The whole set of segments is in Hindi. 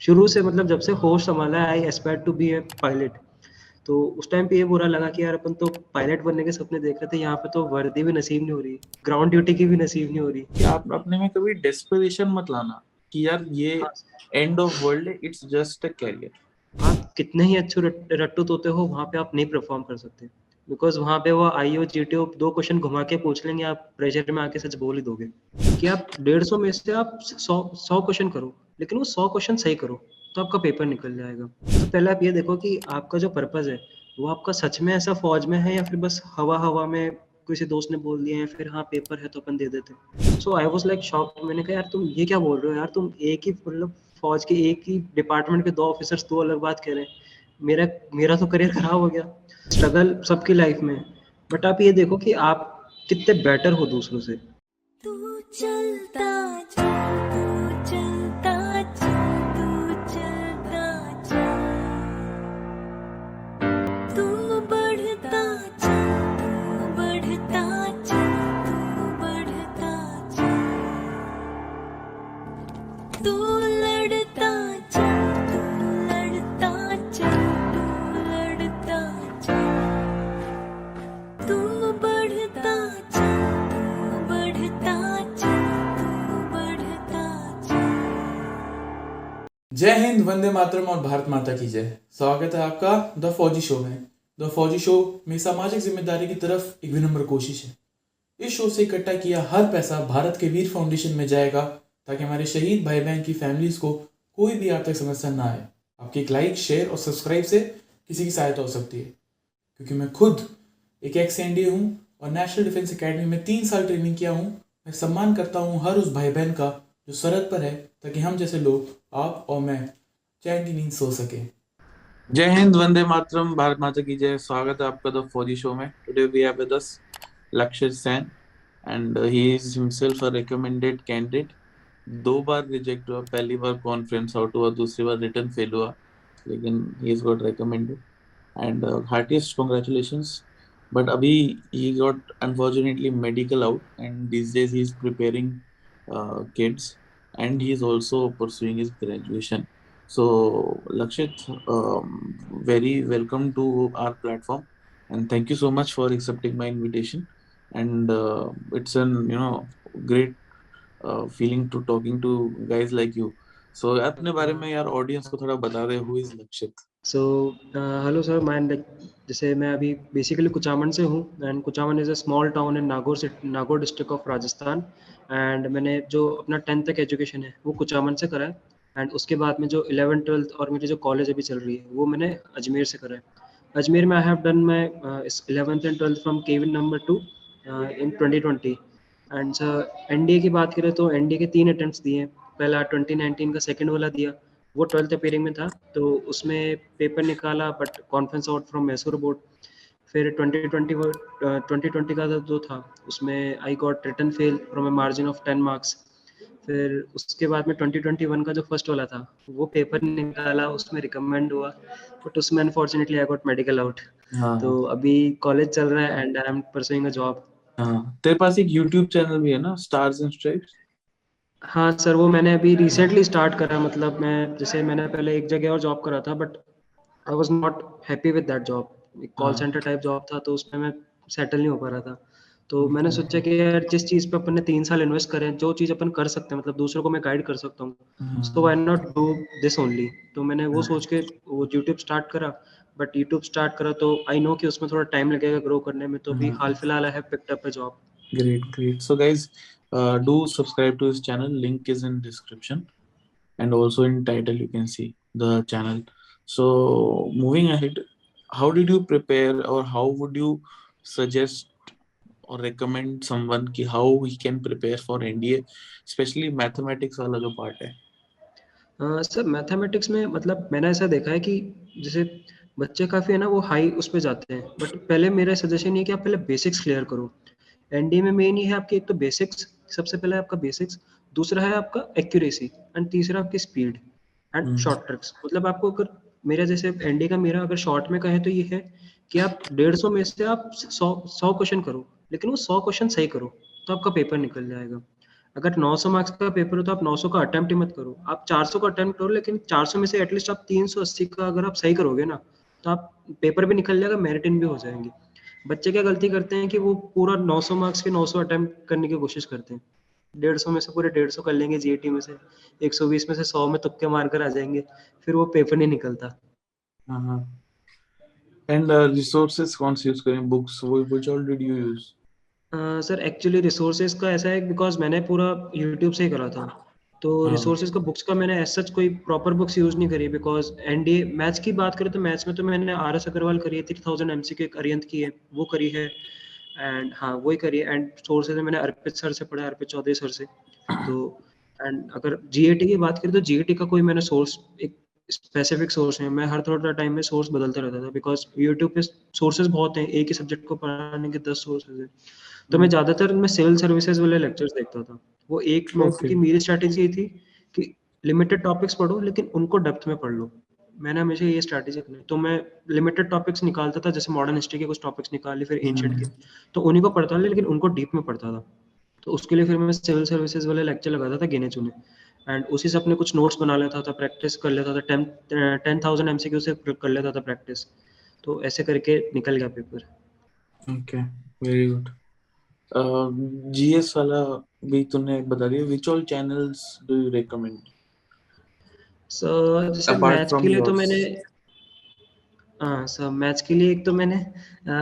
शुरू से मतलब जब से होश संभाला है, I aspire to be a pilot. तो उस टाइम पे ये बुरा लगा कि यार अपन तो पायलट बनने के सपने देख रहे थे, यहाँ पे तो वर्दी भी नसीब नहीं हो रही, ग्राउंड ड्यूटी की भी नसीब नहीं हो रही। कि आप अपने में कभी डेस्परेशन मत लाना कि यार ये हाँ, एंड ऑफ वर्ल्ड है, इट्स जस्ट अ कैरियर। आप कितने ही अच्छे रट्टू तोते हो, वहाँ पे आप नहीं परफॉर्म कर सकते, बिकॉज वहाँ पे वो आईओ जीटीओ 2 क्वेश्चन घुमा के पूछ लेंगे, आप प्रेशर में आके सच बोल ही दोगे। कि आप 150 में से आप 100 क्वेश्चन करो, लेकिन वो 100 क्वेश्चन सही करो, तो आपका पेपर निकल जाएगा। तो पहले आप ये देखो कि आपका जो पर्पस है, वो आपका सच में ऐसा फौज में है, या फिर बस हवा हवा में किसी दोस्त ने बोल दिया है, फिर हाँ पेपर है तो अपन दे देते। सो आई वाज लाइक शॉक्ड। मैंने कहा यार तुम ये क्या बोल रहे हो यार, तुम एक ही मतलब फौज के एक ही डिपार्टमेंट के 2 ऑफिसर्स 2 अलग बात कह रहे हैं। मेरा मेरा तो करियर खराब हो गया। स्ट्रगल सबकी लाइफ में, बट आप ये देखो कि आप कितने बेटर हो दूसरों से। तू चलता जा, तू चलता जा, तू चलता जा, तू बढ़ता जा, तू बढ़ता जा, तू बढ़ता जा, तू लड़ता जा, तू लड़ता जा, तू लड़ता जा, तू बढ़ता जा, तू बढ़ता जा, तू बढ़ता जा। जय हिंद, वंदे मातरम और भारत माता की जय। स्वागत है आपका द फौजी शो में। द फौजी शो में सामाजिक जिम्मेदारी की तरफ एक विनम्र कोशिश है। इस शो से इकट्ठा किया हर पैसा भारत के वीर फाउंडेशन में जाएगा, ताकि हमारे शहीद भाई बहन की फैमिलीज को कोई भी आर्थिक समस्या ना आए। आपकी एक लाइक, शेयर और सब्सक्राइब से किसी की सहायता हो सकती है, क्योंकि मैं खुद एक एक्स एनडीए हूँ और नेशनल डिफेंस एकेडमी में 3 साल ट्रेनिंग किया हूँ। मैं सम्मान करता हूँ हर उस भाई बहन का जो सरहद पर है, ताकि हम जैसे लोग, आप और मैं, चैन की नींद सो सके। जय हिंद, वंदे मातरम, भारत माता की जय। स्वागत है आपका द फौजी शो में। Today we have with us Lakshya Sen and he is himself a recommended candidate. 2 बार रिजेक्ट हुआ, पहली बार कॉन्फ्रेंस आउट हुआ, दूसरी बार रिटर्न फेल हुआ, लेकिन he is got recommended and heartiest congratulations. But अभी he got unfortunately medical out and this days he is preparing kids and he is also pursuing his graduation. So Lakshit, very welcome to our platform and thank you so much for accepting my invitation. And it's an great feeling to talking to guys like you. So अपने बारे में यार ऑडियंस को थोड़ा बता दे, who is लक्षित? सो हेलो सर, मैं जैसे मैं अभी बेसिकली कुचामन से हूँ, and Kuchaman is a small town in Nagaur district of Rajasthan. And मैंने जो अपना 10th तक एजुकेशन है वो कुचामन से करा है, एंड उसके बाद में जो 11th 12th और मेरी जो कॉलेज अभी चल रही है वो मैंने अजमेर से करा है। अजमेर में आई have done my 11th and 12th from Kevin number 2 in 2020। And sir NDA की बात करें तो एनडीए के 3 अटेम्प्ट्स दिए हैं। पहला 2019 का सेकंड वाला दिया, वो 12th अपेयरिंग में था, तो उसमें पेपर निकाला but conference out from Mysore board. फिर 2020 का जो था उसमें I got written fail from a margin of 10 marks. फिर उसके बाद में 2021 का जो फर्स्ट वाला था वो पेपर निकाला, उसमें रिकमेंड हुआ, बट उसमें unfortunately I got medical out. तो हाँ अभी कॉलेज चल रहा है and I am pursuing a job. हाँ, तेरे पास एक YouTube चैनल भी है ना, स्टार्स एंड स्ट्राइप्स? हाँ सर, वो मैंने अभी रिसेंटली स्टार्ट करा। मतलब मैं जैसे मैंने पहले एक जगह और जॉब करा था, but I was not happy with that job. एक कॉल हाँ सेंटर टाइप जॉब था, तो उसमें मैं सेटल नहीं हो पा रहा था। तो मैंने okay. सोचा कि यार जिस चीज़ पे अपन ने 3 साल इन्वेस्ट करे हैं, जो चीज़ अपन कर सकते हैं, मतलब दूसरों को मैं गाइड कर सकता हूँ, सो व्हाई हाँ नॉट डू दिस ओनली। तो मैंने वो हाँ सोच के वो यूट्यूब स्टार्ट करा। बट यूट्यूब स्टार्ट करा तो आई नो कि उसमें थोड़ा टाइम लगेगा ग्रो करने में, तो अभी हाल हाँ। फिलहाल I have picked up a job. Great, great. So, guys, do subscribe to his channel. Link is in description, and also in title you can see the channel. So, moving ahead, how did you prepare, or how would you suggest or recommend someone कि how he can prepare for NDA, especially mathematics वाला जो part है? सर मैथमेटिक्स में मतलब मैंने ऐसा देखा है कि जैसे बच्चे काफ़ी है ना वो हाई उस पे जाते हैं, बट पहले मेरा सजेशन ये है कि आप पहले बेसिक्स क्लियर करो। एनडीए में मेन ये है आपकी, एक तो बेसिक्स, सबसे पहले आपका बेसिक्स, दूसरा है आपका एक्यूरेसी, एंड तीसरा आपकी speed and hmm short tricks. मतलब आपको अगर मेरा जैसे एनडीए का मेरा अगर शॉर्ट में कहें तो ये है कि आप 150 में से आप 100 क्वेश्चन करो, लेकिन वो 100 क्वेश्चन सही करो, तो आपका पेपर निकल जाएगा। अगर 900 मार्क्स का पेपर हो तो आप 900 का अटेम्प्ट ही मत करो, आप 400 का अटेम्प्ट करो, लेकिन 400 में से एटलीस्ट आप 380 का अगर आप सही करोगे ना, तो आप पेपर भी निकल जाएगा, मेरिट इन भी हो जाएंगे। बच्चे क्या गलती करते हैं कि वो पूरा 900 मार्क्स के 900 अटेम्प्ट करने की कोशिश करते हैं, 150 में से पूरे 150 कर लेंगे जीएटी में से, 120 में से 100 में तुक्के मार कर आ जाएंगे, फिर वो पेपर नहीं निकलता। हाँ हाँ। एंड रिसोर्सेज कौन से यूज करें, बुक्स वो which all did you use? Sir actually resources का ऐसा है, बिकॉज मैंने पूरा यूट्यूब से ही करा था, तो हाँ रिसोर्सेज का बुक्स का मैंने एज सच कोई प्रॉपर बुक्स यूज नहीं करी, बिकॉज एनडीए मैथ्स की बात करें तो मैथ्स में तो मैंने आर एस अग्रवाल करी है, 3000 एमसीक्यू एक अरियंत की है वो करी है, एंड हाँ वही करी है। एंड सोर्सेज में मैंने अर्पित सर से पढ़ा, अर्पित चौधरी सर से। तो एंड अगर जीएटी की बात करें तो जीएटी का कोई मैंने सोर्स एक स्पेसिफिक सोर्स है, मैं हर थोड़ा टाइम में सोर्स बदलता रहता था, बिकॉज यूट्यूब पे सोर्सेज बहुत हैं, एक ही सब्जेक्ट को पढ़ाने के 10 सोर्सेज हैं। तो मैं ज़्यादातर मैं सिविल सर्विसेज वाले लेक्चर्स देखता था, वो एक मैं, ओके। क्योंकि मेरी स्ट्रैटेजी ये थी कि लिमिटेड टॉपिक्स पढ़ो लेकिन उनको डेप्थ में पढ़ लो, मैंने हमेशा ये स्ट्रैटेजी अपनी, तो मैं लिमिटेड टॉपिक्स निकालता था, जैसे मॉडर्न हिस्ट्री के कुछ टॉपिक्स निकाले, फिर एंशिएंट के, तो उन्हीं को पढ़ता था लेकिन उनको डीप में पढ़ता था। तो उसके लिए फिर मैं सिविल सर्विसेज वाले लेक्चर लगाता था गिने चुने, एंड उसी से अपने कुछ नोट्स बना लेता था, प्रैक्टिस कर लेता था, 10,000 एमसीक्यू से कर लेता था प्रैक्टिस, तो ऐसे करके निकल गया paper. Okay, very good. GS वाला भी तूने बता दिया, which all channels do you recommend sir जैसे अपार्ट मैथ्स के फ्रॉम लिए तो योर्स? मैंने, हाँ सर मैथ्स के लिए एक तो मैंने,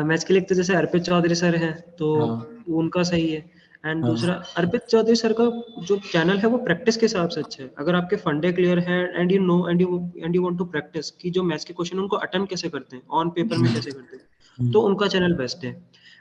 मैथ्स के लिए एक तो जैसे अर्पित चौधरी सर हैं, तो हाँ उनका सही है। एंड हाँ दूसरा अर्पित चौधरी सर का जो चैनल है वो प्रैक्टिस के हिसाब से अच्छा है, अगर आपके फंडे क्लियर है and you know and you want to practice कि जो मैथ्स के क्वेश्चन उनको अटेम्प्ट कैसे करते हैं, ऑन पेपर में कैसे करते हैं, तो हम्म, उनका चैनल बेस्ट है।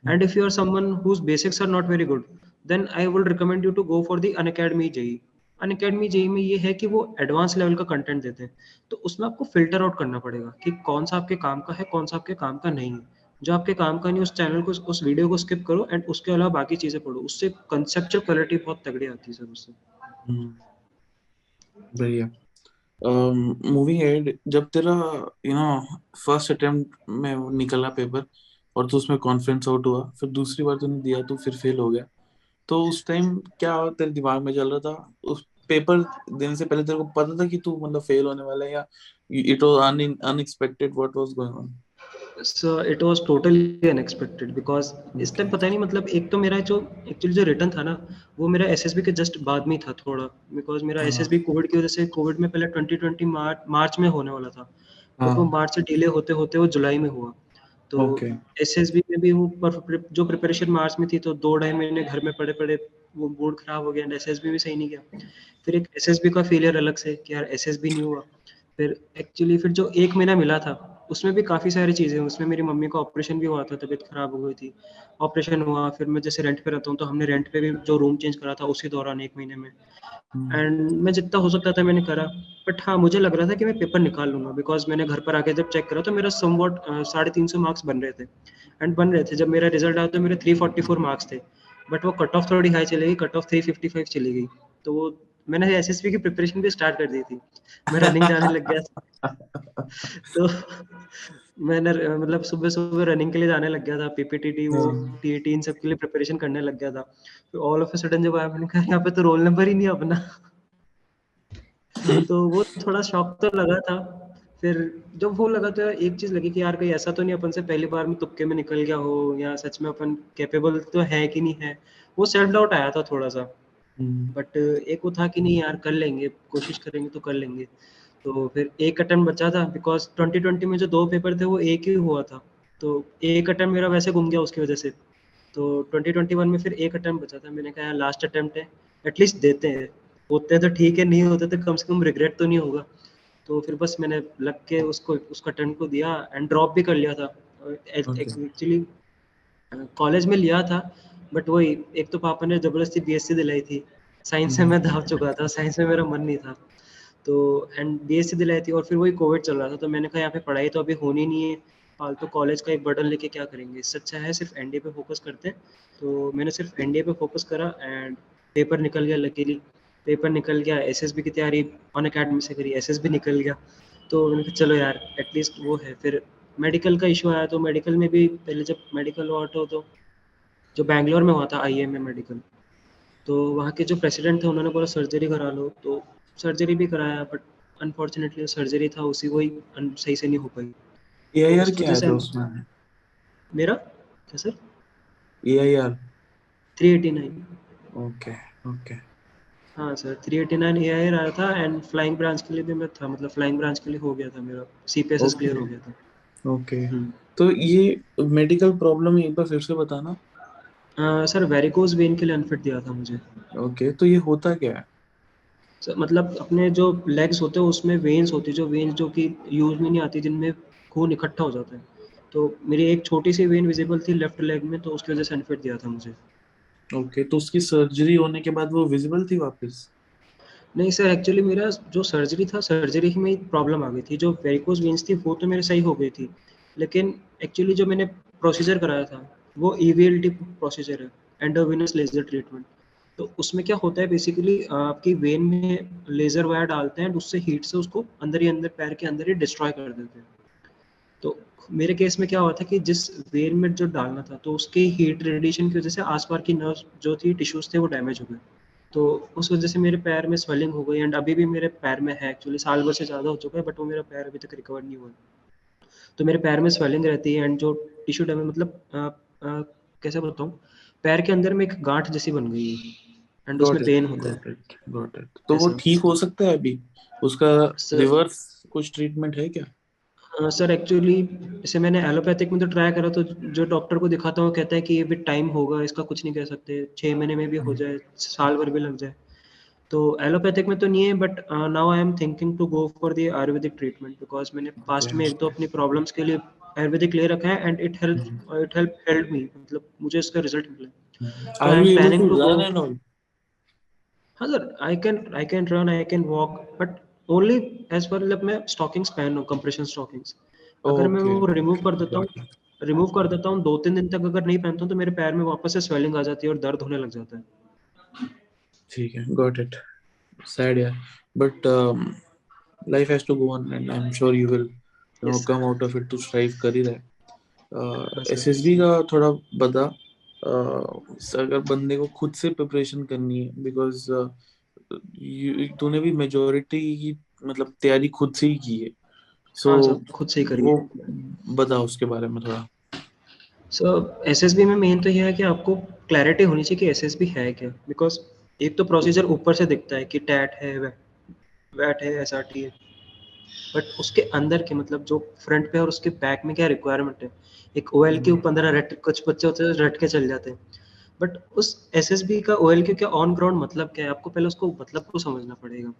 And if you are someone whose basics are not very good, then I would recommend you to go for the Unacademy JEE. Unacademy JEE में ये है कि वो एडवांस लेवल का कंटेंट देते हैं, तो उसमें आपको फिल्टर आउट करना पड़ेगा कि कौन सा आपके काम का है, कौन सा आपके काम का नहीं है। जो आपके काम का नहीं, उस चैनल को, उस वीडियो को स्किप करो, एंड उसके अलावा बाकी चीजें पढ़ो, उससे कंसेप्चुअल क्लैरिटी बहुत तगड़ी आती है सर उससे। हम्म, बढ़िया। मूविंग एड, जब तेरा फर्स्ट अटेम्प्ट में वो निकला पेपर और तू उसमें कॉन्फिडेंस आउट हुआ, फिर दूसरी बार तूने दिया तो फिर फेल हो गया, तो उस टाइम क्या तेरे दिमाग में चल रहा था? उस पेपर देने से पहले तेरे को पता था कि तू मतलब फेल होने वाला है, या it was unexpected, what was going on? So it was totally unexpected, because इस ओके। टाइम पता नहीं, मतलब एक तो मेरा जो एक्चुअली जो रिटर्न था ना, वो मेरा एसएसबी के जस्ट बाद में ही था थोड़ा, बिकॉज मेरा हाँ एसएसबी कोविड की वजह से, कोविड में पहले 2020 मार्च में होने वाला था, बट वो हाँ। मार्च से डिले होते होते वो जुलाई में हुआ। तो ओके। एसएसबी में भी वो जो प्रिपरेशन मार्च में थी, तो 2 ढाई महीने घर में पड़े पड़े वो मूड खराब हो गया, एसएसबी भी सही नहीं गया। फिर एक एसएसबी का फेलियर अलग से कि यार एसएसबी नहीं हुआ। फिर एक्चुअली फिर जो 1 महीना मिला था, उसमें भी काफ़ी सारी चीज़ें, उसमें मेरी मम्मी का ऑपरेशन भी हुआ था, तबीयत खराब हो गई थी, ऑपरेशन हुआ, फिर मैं जैसे रेंट पे रहता हूँ, तो हमने रेंट पे भी जो रूम चेंज करा था उसी दौरान 1 महीने में। हम्म, एंड मैं जितना हो सकता था मैंने करा, बट हाँ मुझे लग रहा था कि मैं पेपर निकाल लूंगा, बिकॉज मैंने घर पर आके जब चेक करा तो मेरा समवॉट 350 मार्क्स बन रहे थे, एंड बन रहे थे, जब मेरा रिजल्ट आया तो मेरे 344 मार्क्स थे, बट वो कट ऑफ थोड़ी हाई चली गई, कट ऑफ 355 चली गई। तो वो मैंने एसएसबी की प्रिपरेशन भी स्टार्ट कर दी थी, मैं रनिंग जाने लग गया था। तो मैंने मतलब सुबह सुबह रनिंग के लिए जाने लग गया था, पीपीटीटी वो हाँ, टीएटी इन सब के लिए प्रिपरेशन करने लग गया था। फिर ऑल ऑफ अ सडन जब आया, मैंने कहा यहाँ पे तो रोल नंबर ही नहीं है अपना। तो वो थोड़ा शॉक तो लगा था। फिर जब वो लगा तो एक चीज लगी कि यार कहीं ऐसा तो नहीं अपन से पहली बार में तुक्के में निकल गया हो, या सच में अपन कैपेबल तो है कि नहीं है, वो सेल्फ डाउट आया था थोड़ा सा। हम्म, बट एक वो था कि नहीं यार कर लेंगे, कोशिश करेंगे तो कर लेंगे। तो फिर एक अटेम्प्ट बचा था, बिकॉज 2020 में जो 2 पेपर थे वो एक ही हुआ था, तो एक अटेम्प्ट मेरा वैसे घूम गया उसकी वजह से। तो 2021 में फिर एक अटेम्प्ट बचा था, मैंने कहा यार लास्ट अटेम्प्ट है, एटलीस्ट देते हैं, होते हैं तो ठीक है, नहीं होते तो कम से कम रिग्रेट तो नहीं होगा। तो फिर बस मैंने लग के उसको उसका अटेम्प्ट को दिया, एंड ड्रॉप भी कर लिया था। ओके। एक्चुअली कॉलेज में लिया था, बट वही एक तो पापा ने जबरदस्ती बीएससी दिलाई थी, साइंस में हम्म, मैं दाव चुका था, साइंस में मेरा मन नहीं था। तो एंड बीएससी दिलाई थी, और फिर वही कोविड चल रहा था, तो मैंने कहा यहाँ पे पढ़ाई तो अभी होनी नहीं है, फालतू कॉलेज का एक बर्डन लेके क्या करेंगे, इससे अच्छा है सिर्फ एनडीए पे फोकस करते हैं। तो मैंने सिर्फ एनडीए पे फोकस करा, एंड पेपर निकल गया लकीली, पेपर निकल गया, एसएसबी की तैयारी ऑन अकेडमी से करी, एसएसबी निकल गया। तो मैंने कहा चलो यार एटलीस्ट वो है। फिर मेडिकल का इशू आया, तो मेडिकल में भी पहले जब मेडिकल हुआ तो जो बैंगलोर में हुआ था आईएमए मेडिकल, तो वहाँ के जो प्रेसिडेंट थे उन्होंने बोला सर्जरी करा लो, तो सर्जरी भी कराया, बट अनफॉर्चुनेटली सर्जरी था उसी वही सही से नहीं हो पाई। तो AIR उस क्या वजह है से था उसमें? मेरा क्या सर? AIR? 389। ओके, ओके, हाँ सर, 389 एआई आया था, एंड फ्लाइंग ब्रांच के लिए भी मैं था, मतलब फ्लाइंग ब्रांच के लिए हो गया था, मेरा सीपीएसएस क्लियर ओके, हो गया था। ओके। हम्म। तो ये मेडिकल प्रॉब्लम एक बार फिर से बताना। सर वेरिकोज वेन के लिए अनफिट दिया था मुझे। ओके, तो ये होता क्या है? सर मतलब अपने जो लेग्स होते हैं उसमें वेन्स होती है, जो वेन्स जो कि यूज में नहीं आती, जिनमें खून इकट्ठा हो जाता है। तो मेरी एक छोटी सी वेन विजिबल थी लेफ्ट लेग में, तो उसकी वजह से अनफिट दिया था मुझे। ओके, तो उसकी सर्जरी होने के बाद वो विजिबल थी वापस? नहीं सर, एक्चुअली मेरा जो सर्जरी था, सर्जरी में प्रॉब्लम आ गई थी। जो वेरिकोज वेन्स थी वो तो मेरे सही हो गई थी, लेकिन एक्चुअली जो मैंने प्रोसीजर कराया था वो ईवीएलटी प्रोसीजर है, एंडोवेनस लेजर ट्रीटमेंट। तो उसमें क्या होता है बेसिकली, आपकी वेन में लेजर वायर डालते हैं और उससे हीट से उसको अंदर ही अंदर, पैर के अंदर ही डिस्ट्रॉय कर देते हैं। तो मेरे केस में क्या हुआ था कि जिस वेन में जो डालना था, तो उसकी हीट रेडिएशन की वजह से आसपास की नर्व जो थी, टिश्यूज थे, वो डैमेज हो गए। तो उस वजह से मेरे पैर में स्वेलिंग हो गई, एंड अभी भी मेरे पैर में है, एक्चुअली साल भर से ज़्यादा हो चुका है, बट वो मेरा पैर अभी तक रिकवर नहीं हुआ है। तो मेरे पैर में स्वेलिंग रहती है, एंड जो टिश्यू डैमेज, मतलब कैसे बताऊँ, पैर के अंदर में एक गांठ जैसी बन गई है, एंड गॉट उसमें इट, पेन होता है गॉट इट, गॉट इट। तो वो ऐसा। ठीक हो सकता है अभी? उसका सर, रिवर्स कुछ ट्रीटमेंट है क्या? सर एक्चुअली जैसे मैंने एलोपैथिक में तो ट्राई करा, तो जो डॉक्टर को दिखाता हूँ वो कहता है कि ये भी टाइम होगा, इसका कुछ नहीं कह सकते, 6 महीने में भी हो जाए, साल भर भी लग जाए। तो एलोपैथिक में तो नहीं है, but now I am thinking to go for the Ayurvedic treatment, because मैंने ओके। पास्ट में एक दो अपनी प्रॉब्लम्स के लिए आयुर्वेदिक ले रखा है, एंड इट हेल्प मी, मतलब मुझे इसका रिजल्ट मिला है। तो are I you am able planning to to go. Run and all? हाँ sir, I can run, I can walk, but only as per, मतलब मैं स्टॉकिंग्स पहन हूँ, कंप्रेशन स्टॉकिंग्स। अगर मैं ओके, वो रिमूव कर देता हूँ, गॉट इट। 2-3 दिन तक अगर नहीं पहनता हूँ, तो मेरे पैर में वापस से स्वेलिंग आ जाती है और दर्द होने लग जाता है। ठीक है, गॉट इट। सैड यार, but life has to go on, and I'm sure you will yes come out of it to strive कर ही रहे। हाँ सर। SSB का थोड़ा बता। अगर बंदे को खुद से प्रिपरेशन करनी है, बिकॉज तूने भी मेजोरिटी की मतलब तैयारी खुद से ही की है, सो हाँ सर, खुद से ही करिए। वो बता उसके बारे में थोड़ा। सो एसएसबी में मेन तो ये है कि आपको क्लैरिटी होनी चाहिए कि एसएसबी है क्या, बिकॉज एक तो प्रोसीजर ऊपर से दिखता है कि टैट है, वैट है, एसआरटी है, बट उसके अंदर के, मतलब जो फ्रंट पे और उसके बैक में क्या रिक्वायरमेंट है। एक ओएल के 15 रट, कुछ बच्चे होते हैं रट के चल जाते हैं, बट उस एसएसबी का ओएल के क्या ऑन ग्राउंड मतलब क्या है, आपको पहले उसको मतलब को समझना पड़ेगा।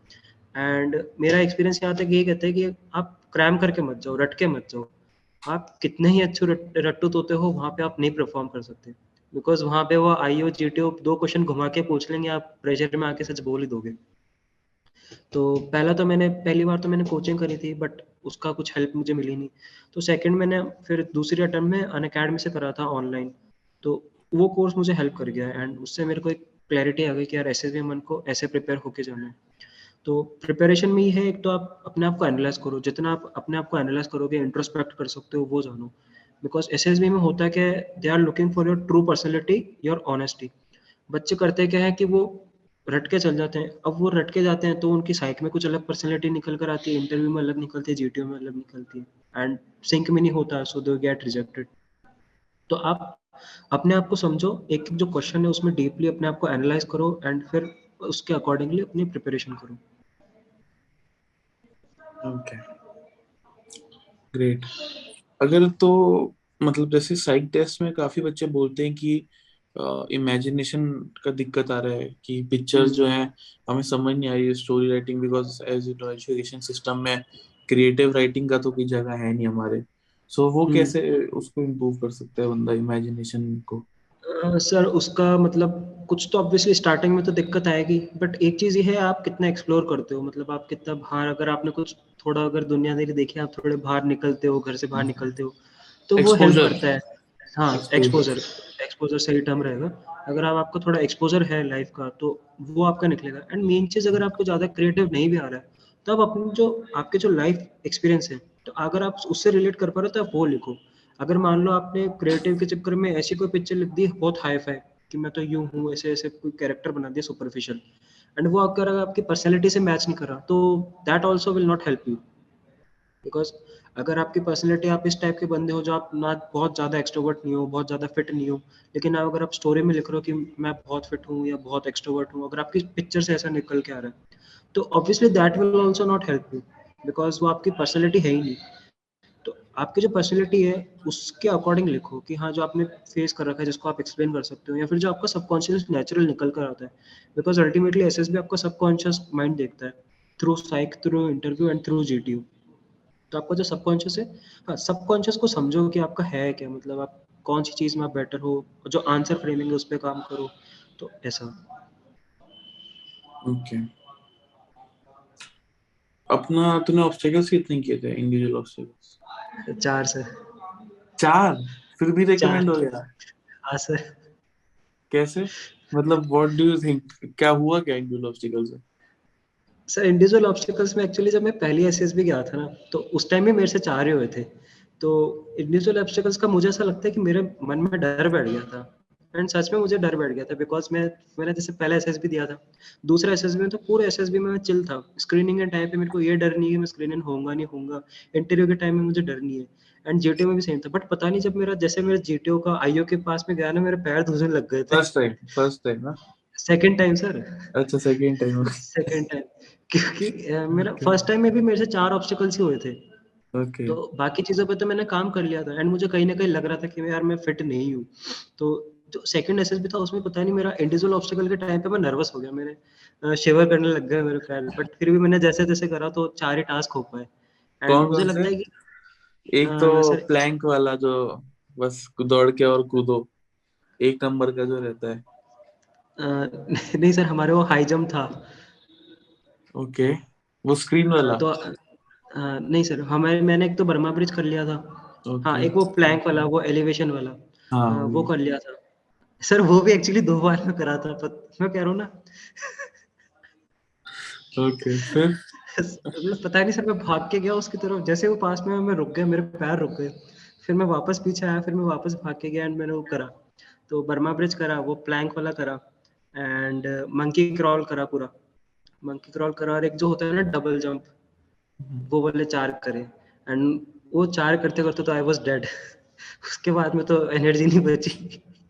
एंड मेरा एक्सपीरियंस यहाँ तक ये कहता है कि आप क्रैम करके मत जाओ, रट के मत जाओ। आप कितने ही अच्छे रट्टू तोते हो, वहाँ पे आप नहीं परफॉर्म कर सकते, बिकॉज वहाँ पे वो आईओ जीटीओ 2 क्वेश्चन घुमा के पूछ लेंगे, आप प्रेशर में आके सच बोल ही दोगे। तो पहली बार तो मैंने कोचिंग करी थी, बट उसका कुछ हेल्प मुझे मिली नहीं। तो सेकंड मैंने फिर दूसरी अटेम्प्ट में अनअकैडमी से करा था ऑनलाइन। तो वो कोर्स मुझे हेल्प कर गया, एंड उससे मेरे को एक क्लैरिटी आ गई कि यार एसएसबी मन को ऐसे प्रिपेयर होके जाना है। तो प्रिपरेशन में ये है, एक तो आप अपने आप को एनालाइज करो, जितना आप अपने आप को एनालाइज करोगे, इंट्रोस्पेक्ट कर सकते हो, वो जानो। बिकॉज एसएसबी में होता है कि they are looking for your true personality, your honesty. बच्चे करते क्या है कि वो रट के चल जाते हैं। अब वो रट के जाते हैं तो उनकी साइक में कुछ अलग पर्सनैलिटी निकल कर आती है, इंटरव्यू में अलग निकलती है, जीटीओ में अलग निकलती है, एंड सिंक में नहीं होता, सो दे गेट रिजेक्टेड। तो आप अपने आप को समझो, एक एक जो क्वेश्चन है उसमें डीपली अपने आप को एनालाइज करो, एंड फिर उसके अकॉर्डिंगली अपनी प्रिपरेशन करो। Okay, great. अगर तो मतलब जैसे साइक टेस्ट में काफी बच्चे बोलते हैं कि इमेजिनेशन का दिक्कत आ रहा है, कि पिक्चर्स जो हम्म। हैं हमें समझ नहीं आ रही है, story writing, because as it education system में क्रिएटिव राइटिंग का तो कोई जगह है नहीं हमारे। सो वो हम्म। कैसे उसको इम्प्रूव कर सकता है बंदा इमेजिनेशन को? सर उसका मतलब कुछ तो ऑब्वियसली स्टार्टिंग में तो दिक्कत आएगी, बट एक चीज़ ये है, आप कितना एक्सप्लोर करते हो, मतलब आप कितना बाहर, अगर आपने कुछ थोड़ा अगर दुनियादारी देखी, आप थोड़े बाहर निकलते हो, घर से बाहर निकलते हो, तो वो हेल्प एक्सपोजर, करता है। हाँ, एक्सपोजर। एक्सपोजर। एक्सपोजर सही टर्म रहेगा। अगर आप आपको थोड़ा एक्सपोजर है लाइफ का, तो वो आपका निकलेगा। एंड मेन चीज़, अगर आपको ज़्यादा क्रिएटिव नहीं भी आ रहा है, तो आप अपनी जो आपके जो लाइफ एक्सपीरियंस है, तो अगर आप उससे रिलेट कर पा रहे हो, तो आप वो लिखो। अगर मान लो आपने क्रिएटिव के चक्कर में ऐसी कोई पिक्चर लिख दी बहुत हाई फाई, कि मैं तो यूं हूँ, ऐसे ऐसे कोई कैरेक्टर बना दिया सुपरफिशियल, एंड वो अगर आपकी पर्सनैलिटी से मैच नहीं कर रहा तो that also will not help you. Because अगर आपकी पर्सनैलिटी, आप इस टाइप के बंदे हो जो आप ना बहुत ज़्यादा एक्सट्रोवर्ट नहीं हो, बहुत ज़्यादा फिट नहीं हो, लेकिन आप अगर आप स्टोरी में लिख रहे हो कि मैं बहुत फिट हूँ या बहुत एक्सट्रोवर्ट हूँ, अगर आपकी पिक्चर से ऐसा निकल के आ रहा है तो obviously that will also not help you, because वो आपकी पर्सनैलिटी है ही नहीं। तो आपकी जो पर्सनैलिटी है उसके अकॉर्डिंग लिखो कि हाँ जो आपने फेस कर रखा है जिसको आप एक्सप्लेन कर सकते हो, या फिर जो आपका सबकॉन्शियस नेचुरल निकल कर आता है, बिकॉज अल्टीमेटली एसएसबी आपका सबकॉन्शियस माइंड देखता है through psych, through interview and through GTO. तो आपका जो सबकॉन्शियस है, हाँ सबकॉन्शियस को समझो कि आपका है क्या, मतलब आप कौन सी चीज़ में आप बेटर हो, जो आंसर फ्रेमिंग है उस पर काम करो, तो ऐसा। ओके, अपना तूने ऑब्स्टेकल्स कितने किए थे, इंडिविजुअल ऑब्स्टेकल्स? 4 से 4? फिर भी 4। रिकमेंड हो गया? हाँ सर। कैसे? मतलब व्हाट डू यू थिंक, क्या हुआ क्या इंडिविजुअल ऑब्स्टेकल्स में? सर इंडिविजुअल ऑब्स्टिकल्स में एक्चुअली जब मैं पहली एसएसबी गया था ना तो उस टाइम भी मेरे से 4 ही हुए थे। तो इंडिविजुअल ऑब्स्टिकल्स का मुझे ऐसा लगता है कि मेरे मन में डर बैठ गया था, एंड सच में मुझे डर बैठ गया था, बिकॉज मैंने जैसे पहला एसएसबी दिया था, दूसरा एसएसबी में तो पूरे एसएसबी में मैं चिल था, स्क्रीनिंग के टाइम पे मेरे को ये डर नहीं है कि मैं स्क्रीनिंग होऊंगा नहीं होऊंगा, इंटरव्यू के टाइम में मुझे डर नहीं है, एंड जीटीओ में भी सेम था। बट पता नहीं जब मेरा जीटीओ का आईओ के पास में गया ना, मेरे पैर धुलने लग गए थे। फर्स्ट टाइम ना? Second time sir. अच्छा, सेकंड टाइम। सेकेंड टाइम, क्योंकि मेरा ओके फर्स्ट टाइम में भी मेरे से 4 ऑब्स्टिकल्स ही हुए थे। ओके। तो बाकी चीज़ों पे तो मैंने काम कर लिया था, एंड मुझे कहीं न कहीं लग रहा था कि यार मैं फिट नहीं हूँ। तो जो सेकंड एसएसबी था उसमें पता नहीं मेरा इंडिविजुअल ऑब्स्टिकल के टाइम पे मैं नर्वस हो गया, मेरे शिवर करने लग गए मेरे पैर, बट फिर भी मैंने जैसे-तैसे करा तो 4 ही टास्क हो पाए। एंड कौन मुझे कौन से? लगता है कि एक तो सर प्लैंक वाला जो बस दौड़ के और कूदो, एक नंबर का जो रहता है। नहीं सर हमारे वो हाई जंप था। ओके, वो स्क्रीन वाला। तो नहीं सर मैंने एक तो बर्मा ब्रिज कर लिया था। हाँ, ओके। एक वो प्लैंक वाला, वो एलिवेशन वाला, हाँ वो वही। कर लिया था। सर वो भी एक्चुअली 2 बार में करा था, मैं कह रहा हूँ ना। ओके फिर। मतलब पता नहीं सर, मैं भाग के गया उसकी तरफ, जैसे वो पास में मैं रुक गया, मेरे पैर रुक गए। फिर मैं वापस पीछे आया, फिर मैं वापस भाग के गया, एंड मैंने वो करा। तो बर्मा ब्रिज करा, वो प्लैंक वाला करा, एंड मंकी क्रॉल करा पूरा। मंकी क्रॉल करा, और एक जो होता है ना डबल जंप, वो वाले 4 करे, एंड वो 4 करते-करते तो आई वाज़ डेड। उसके बाद में तो एनर्जी नहीं बची।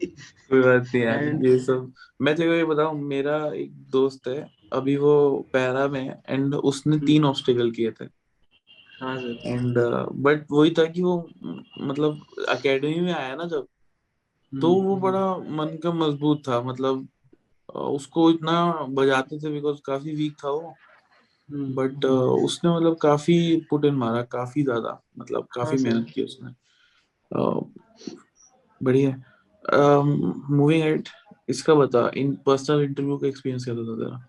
कोई बात नहीं यार, एंड ये सब मैं तेरे को ये बताऊं, मेरा एक दोस्त है, अभी वो पैरा में है, एंड उसने 3 ऑब्स्टिकल किए थे। हाँ सर। एंड बट वही था कि वो मतलब एकेडमी में आया ना जब, तो वो हुँ, बड़ा मन का मजबूत था, मतलब उसको इतना बजाते थे बिकॉज काफी वीक था वो। हुँ, बट उसने मतलब काफी पुट इन मारा, काफी ज्यादा, मतलब हाँ काफी सर। मेहनत की उसने। बढ़िया। मूविंग एट, इसका बता, इन पर्सनल इंटरव्यू का एक्सपीरियंस क्या था तेरा?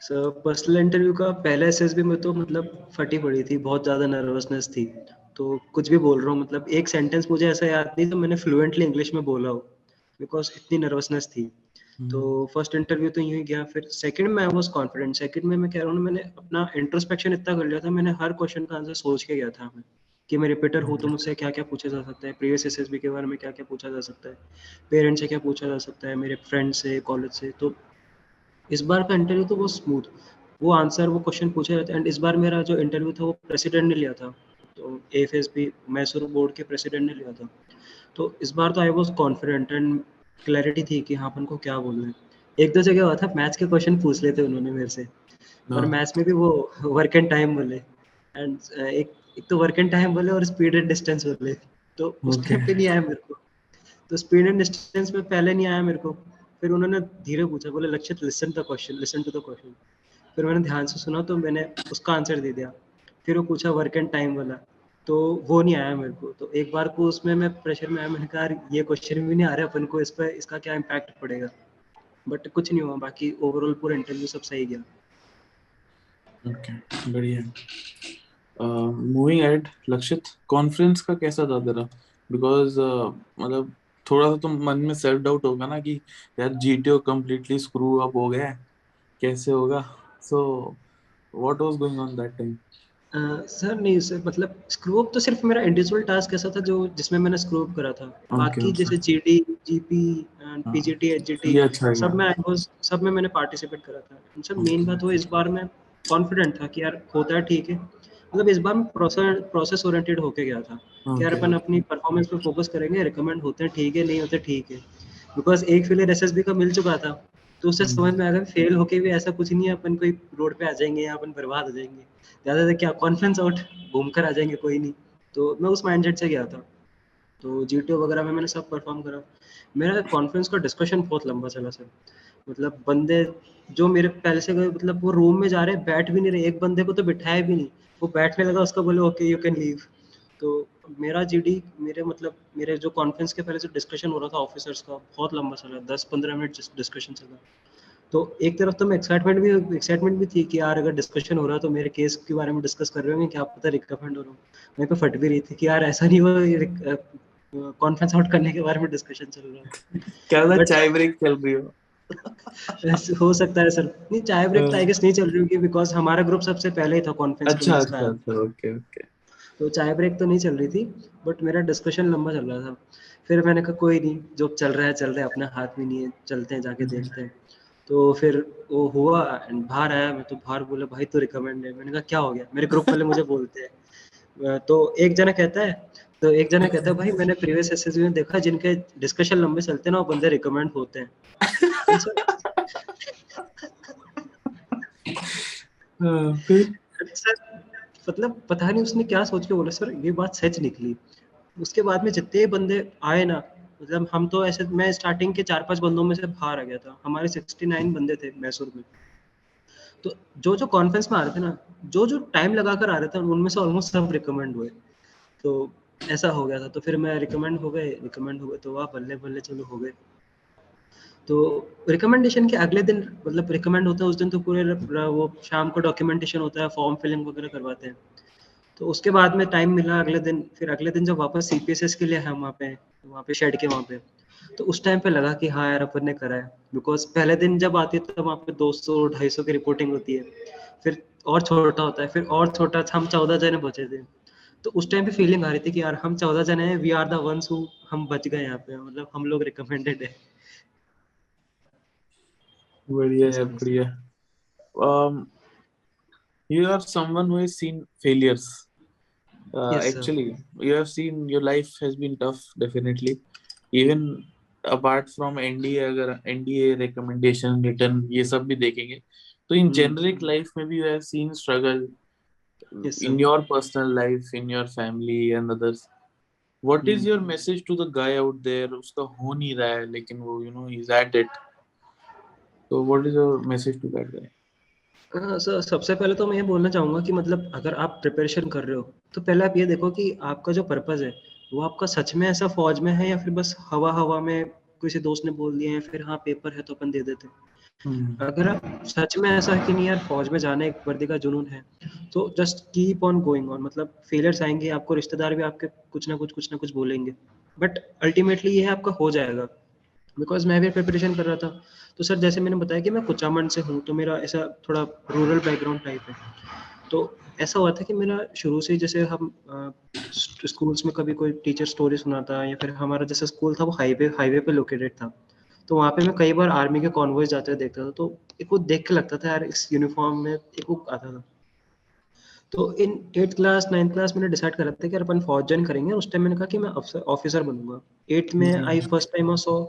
सर पर्सनल इंटरव्यू का पहला एसएसबी में तो मतलब फटी पड़ी थी, बहुत ज़्यादा नर्वसनेस थी। तो कुछ भी बोल रहा हूँ, मतलब एक सेंटेंस मुझे ऐसा याद नहीं तो मैंने फ्लुएंटली इंग्लिश में बोला हो, बिकॉज़ इतनी नर्वसनेस थी। तो हम्म। फर्स्ट इंटरव्यू तो यूँ ही गया, फिर सेकंड में आई वाज़ कॉन्फिडेंट। सेकंड में मैं कह रहा हूँ ना, मैंने अपना इंट्रोस्पेक्शन इतना कर लिया था, मैंने हर क्वेश्चन का आंसर सोच के गया था मैं, कि मैं रिपीटर हूँ तो मुझसे क्या-क्या पूछा जा सकता है, प्रीवियस एसएसबी के बारे में क्या-क्या पूछा जा सकता है, पेरेंट्स से क्या पूछा जा सकता है, मेरे फ्रेंड्स से, कॉलेज से। तो इस बार का इंटरव्यू तो बहुत स्मूथ, वो आंसर वो क्वेश्चन पूछे जाते हैं, एंड इस बार मेरा जो इंटरव्यू था वो प्रेसिडेंट ने लिया था, तो एएफएसबी मैसूर बोर्ड के प्रेसिडेंट ने लिया था। तो इस बार तो I was confident, and clarity थी कि हाँ अपन को क्या बोलना है। एक दो जगह हुआ था मैथ्स के क्वेश्चन पूछ लेते उन्होंने मेरे से, और हाँ। मैथ्स में भी वो वर्क एंड टाइम बोले, एंड एक एक तो वर्क एंड टाइम बोले और स्पीड एंड डिस्टेंस बोले, तो उस ओके। टाइम पे नहीं आया मेरे को। तो स्पीड एंड डिस्टेंस में पहले नहीं आया मेरे को। फिर उन्होंने धीरे पूछा, बोले लक्षित लिसन टू द क्वेश्चन। फिर मैंने ध्यान से सुना तो मैंने उसका आंसर दे दिया। फिर वो पूछा वर्क एंड टाइम वाला, तो वो नहीं आया मेरे को। तो एक बार को उसमें मैं प्रेशर में आया, मैंने कहा यार ये क्वेश्चन भी नहीं आ रहा अपन को, इस पर इसका क्या इम्पैक्ट पड़ेगा। बट कुछ नहीं हुआ, बाकी ओवरऑल पूरा इंटरव्यू सब सही गया। ओके, बढ़िया। मूविंग एट, लक्षित, कॉन्फ्रेंस का कैसा था तेरा? बिकॉज मतलब थोड़ा सा तो मन में सेल्फ डाउट होगा ना कि यार जीटीओ कम्प्लीटली स्क्रू अप हो गया है, कैसे होगा? So what was going on that time? Sir नहीं सर, मतलब स्क्रू अप तो सिर्फ मेरा इंडिविजुअल टास्क ऐसा था जो जिसमें मैंने स्क्रू अप करा था। बाकी ओके जैसे जीडी, जीपी एंड हाँ पीजीटी, एचजीटी ये अच्छा है सब में मैंने पार्टिसिपेट करा था। सर मेन बात वो इस बार मैं कॉन्फिडेंट था कि यार होता है ठीक है। मतलब इस बार मैं प्रोसेस ओरिएंटेड होके गया था कि यार ओके अपन अपनी परफॉर्मेंस पे फोकस करेंगे, रिकमेंड होते हैं ठीक है, नहीं होते ठीक है। बिकॉज एक फेलियर एसएसबी का मिल चुका था, तो उससे समझ में आ गया फेल होके भी ऐसा कुछ नहीं है, अपन कोई रोड पे आ जाएंगे या अपन बर्बाद हो जाएंगे, ज़्यादा से क्या कॉन्फ्रेंस आउट घूम कर आ जाएंगे, कोई नहीं। तो मैं उस माइंडसेट से गया था। तो जीटीओ वगैरह में मैंने सब परफॉर्म करा। मेरा कॉन्फ्रेंस का डिस्कशन बहुत लंबा चला सर। मतलब बंदे जो मेरे पहले से गए, मतलब वो रूम में जा रहे हैं, बैठ भी नहीं रहे, एक बंदे को तो बिठाया भी नहीं, वो बैठने लगा, उसको बोले ओके यू कैन लीव। तो मेरा जीडी मेरे मतलब मेरे जो कॉन्फ्रेंस के पहले जो डिस्कशन हो रहा था ऑफिसर्स का, बहुत लंबा चला, 10-15 मिनट डिस्कशन चला। तो एक तरफ तो मैं एक्साइटमेंट भी थी कि यार अगर डिस्कशन हो रहा है तो मेरे केस के बारे में डिस्कस कर रहे होंगे, क्या पता रिकमेंड हो रहा हूँ। वहीं पे फट भी रही थी कि यार ऐसा नहीं हो कॉन्फ्रेंस आउट करने के बारे में डिस्कशन चल रहा है। क्या था, बट चाय ब्रेक चल रही हो? हो सकता है सर, नहीं चाय ब्रेक तो आई हाँ, गेस नहीं चल रही होगी, बिकॉज हमारा ग्रुप सबसे पहले ही था कॉन्फ्रेंस के लिए अच्छा जिसमें अच्छा आया था। अच्छा, ओके ओके। तो चाय ब्रेक तो नहीं चल रही थी, बट मेरा डिस्कशन लंबा चल रहा था। फिर मैंने कहा कोई नहीं, जो चल रहा है चल रहा है, अपने हाथ में नहीं है, चलते हैं जाके देखते हैं। तो फिर वो हुआ एंड बाहर आया मैं, तो बाहर बोले भाई तो रिकमेंड है। मैंने कहा क्या हो गया, मेरे ग्रुप वाले मुझे बोलते हैं। तो एक जना कहता है भाई मैंने प्रीवियस एसएसबी में देखा जिनके डिस्कशन लंबे चलते हैं ना वो बंदे रिकमेंड होते हैं। तो सर फिर सर मतलब पता नहीं उसने क्या सोच के बोला, सर ये बात सच निकली। उसके बाद में जितने बंदे आए ना, मतलब हम तो ऐसे, मैं स्टार्टिंग के 4-5 बंदों में से बाहर आ गया था, हमारे 69 बंदे थे मैसूर में। तो जो जो कॉन्फ्रेंस में आ रहे थे ना, जो जो टाइम लगा कर आ रहे थे उनमें से ऑलमोस्ट सब रिकमेंड हुए। तो ऐसा हो गया था, तो फिर मैं रिकमेंड हो गए तो वाह बल्ले बल्ले चलो हो गए। तो रिकमेंडेशन के अगले दिन, मतलब रिकमेंड होता है उस दिन तो पूरे वो शाम को डॉक्यूमेंटेशन होता है, फॉर्म फिलिंग वगैरह करवाते हैं। तो उसके बाद में टाइम मिला अगले दिन, फिर अगले दिन जब वापस सीपीएसएस के लिए हम वहाँ पे शेड के वहाँ पे, तो उस टाइम पे लगा कि हाँ यार अपन ने करा है। बिकॉज पहले दिन जब आती है तो वहाँ पे 200-250 की रिपोर्टिंग होती है, फिर और छोटा होता है, फिर और छोटा, हम 14 जने बचे थे। तो उस टाइम पे फीलिंग आ रही थी कि यार हम 14 जने हैं, we are the ones who, हम बच गए यहाँ पे, मतलब हम लोग रिकमेंडेड है। बढ़िया है ऐसा था सर। बढ़िया। um, you are someone who has seen failures. Yes sir. Actually you have seen, your life has been tough definitely, even apart from NDA, अगर एनडीए रिकमेंडेशन रिटर्न ये सब भी देखेंगे तो इन जेनरिक लाइफ में भी you have seen struggle yes in sir. your personal life, in your family and others. What is your message to the guy out there, उसका हो नहीं रहा है लेकिन वो he's at it, so what is your message to that guy? हाँ सर, सबसे पहले तो मैं ये बोलना चाहूँगा कि मतलब अगर आप प्रिपरेशन कर रहे हो तो पहले आप ये देखो कि आपका जो पर्पस है वो आपका सच में ऐसा फौज में है, या फिर बस हवा हवा में किसी दोस्त ने बोल दिया है, फिर हाँ पेपर है तो अपन दे देते हैं। अगर आप सच में ऐसा है कि नहीं यार फौज में जाना एक वर्दी का जुनून है, तो just keep on going on. मतलब फेलियर्स आएंगे, आपको रिश्तेदार भी आपके कुछ ना कुछ बोलेंगे, बट अल्टीमेटली ये है आपका हो जाएगा। बिकॉज मैं भी प्रिपरेशन कर रहा था, तो सर जैसे मैंने बताया कि मैं कुचामन से हूँ, तो मेरा ऐसा थोड़ा रूरल बैकग्राउंड टाइप है। तो ऐसा हुआ था कि मेरा शुरू से ही, जैसे हम स्कूल्स में कभी कोई टीचर स्टोरी सुनाता, या फिर हमारा जैसे स्कूल था वो हाईवे पे लोकेटेड था, तो वहाँ पे मैं कई बार आर्मी के कॉन्वॉयज जाते हुए देखता था, तो एक वो देख के लगता था यार इस यूनिफॉर्म में, एक वो आता था। तो इन 8th क्लास 9th क्लास मैंने डिसाइड करा था कि यार अपन फौज ज्वाइन करेंगे। उस टाइम मैंने कहा कि मैं ऑफिसर बनूंगा। 8th में I first time I saw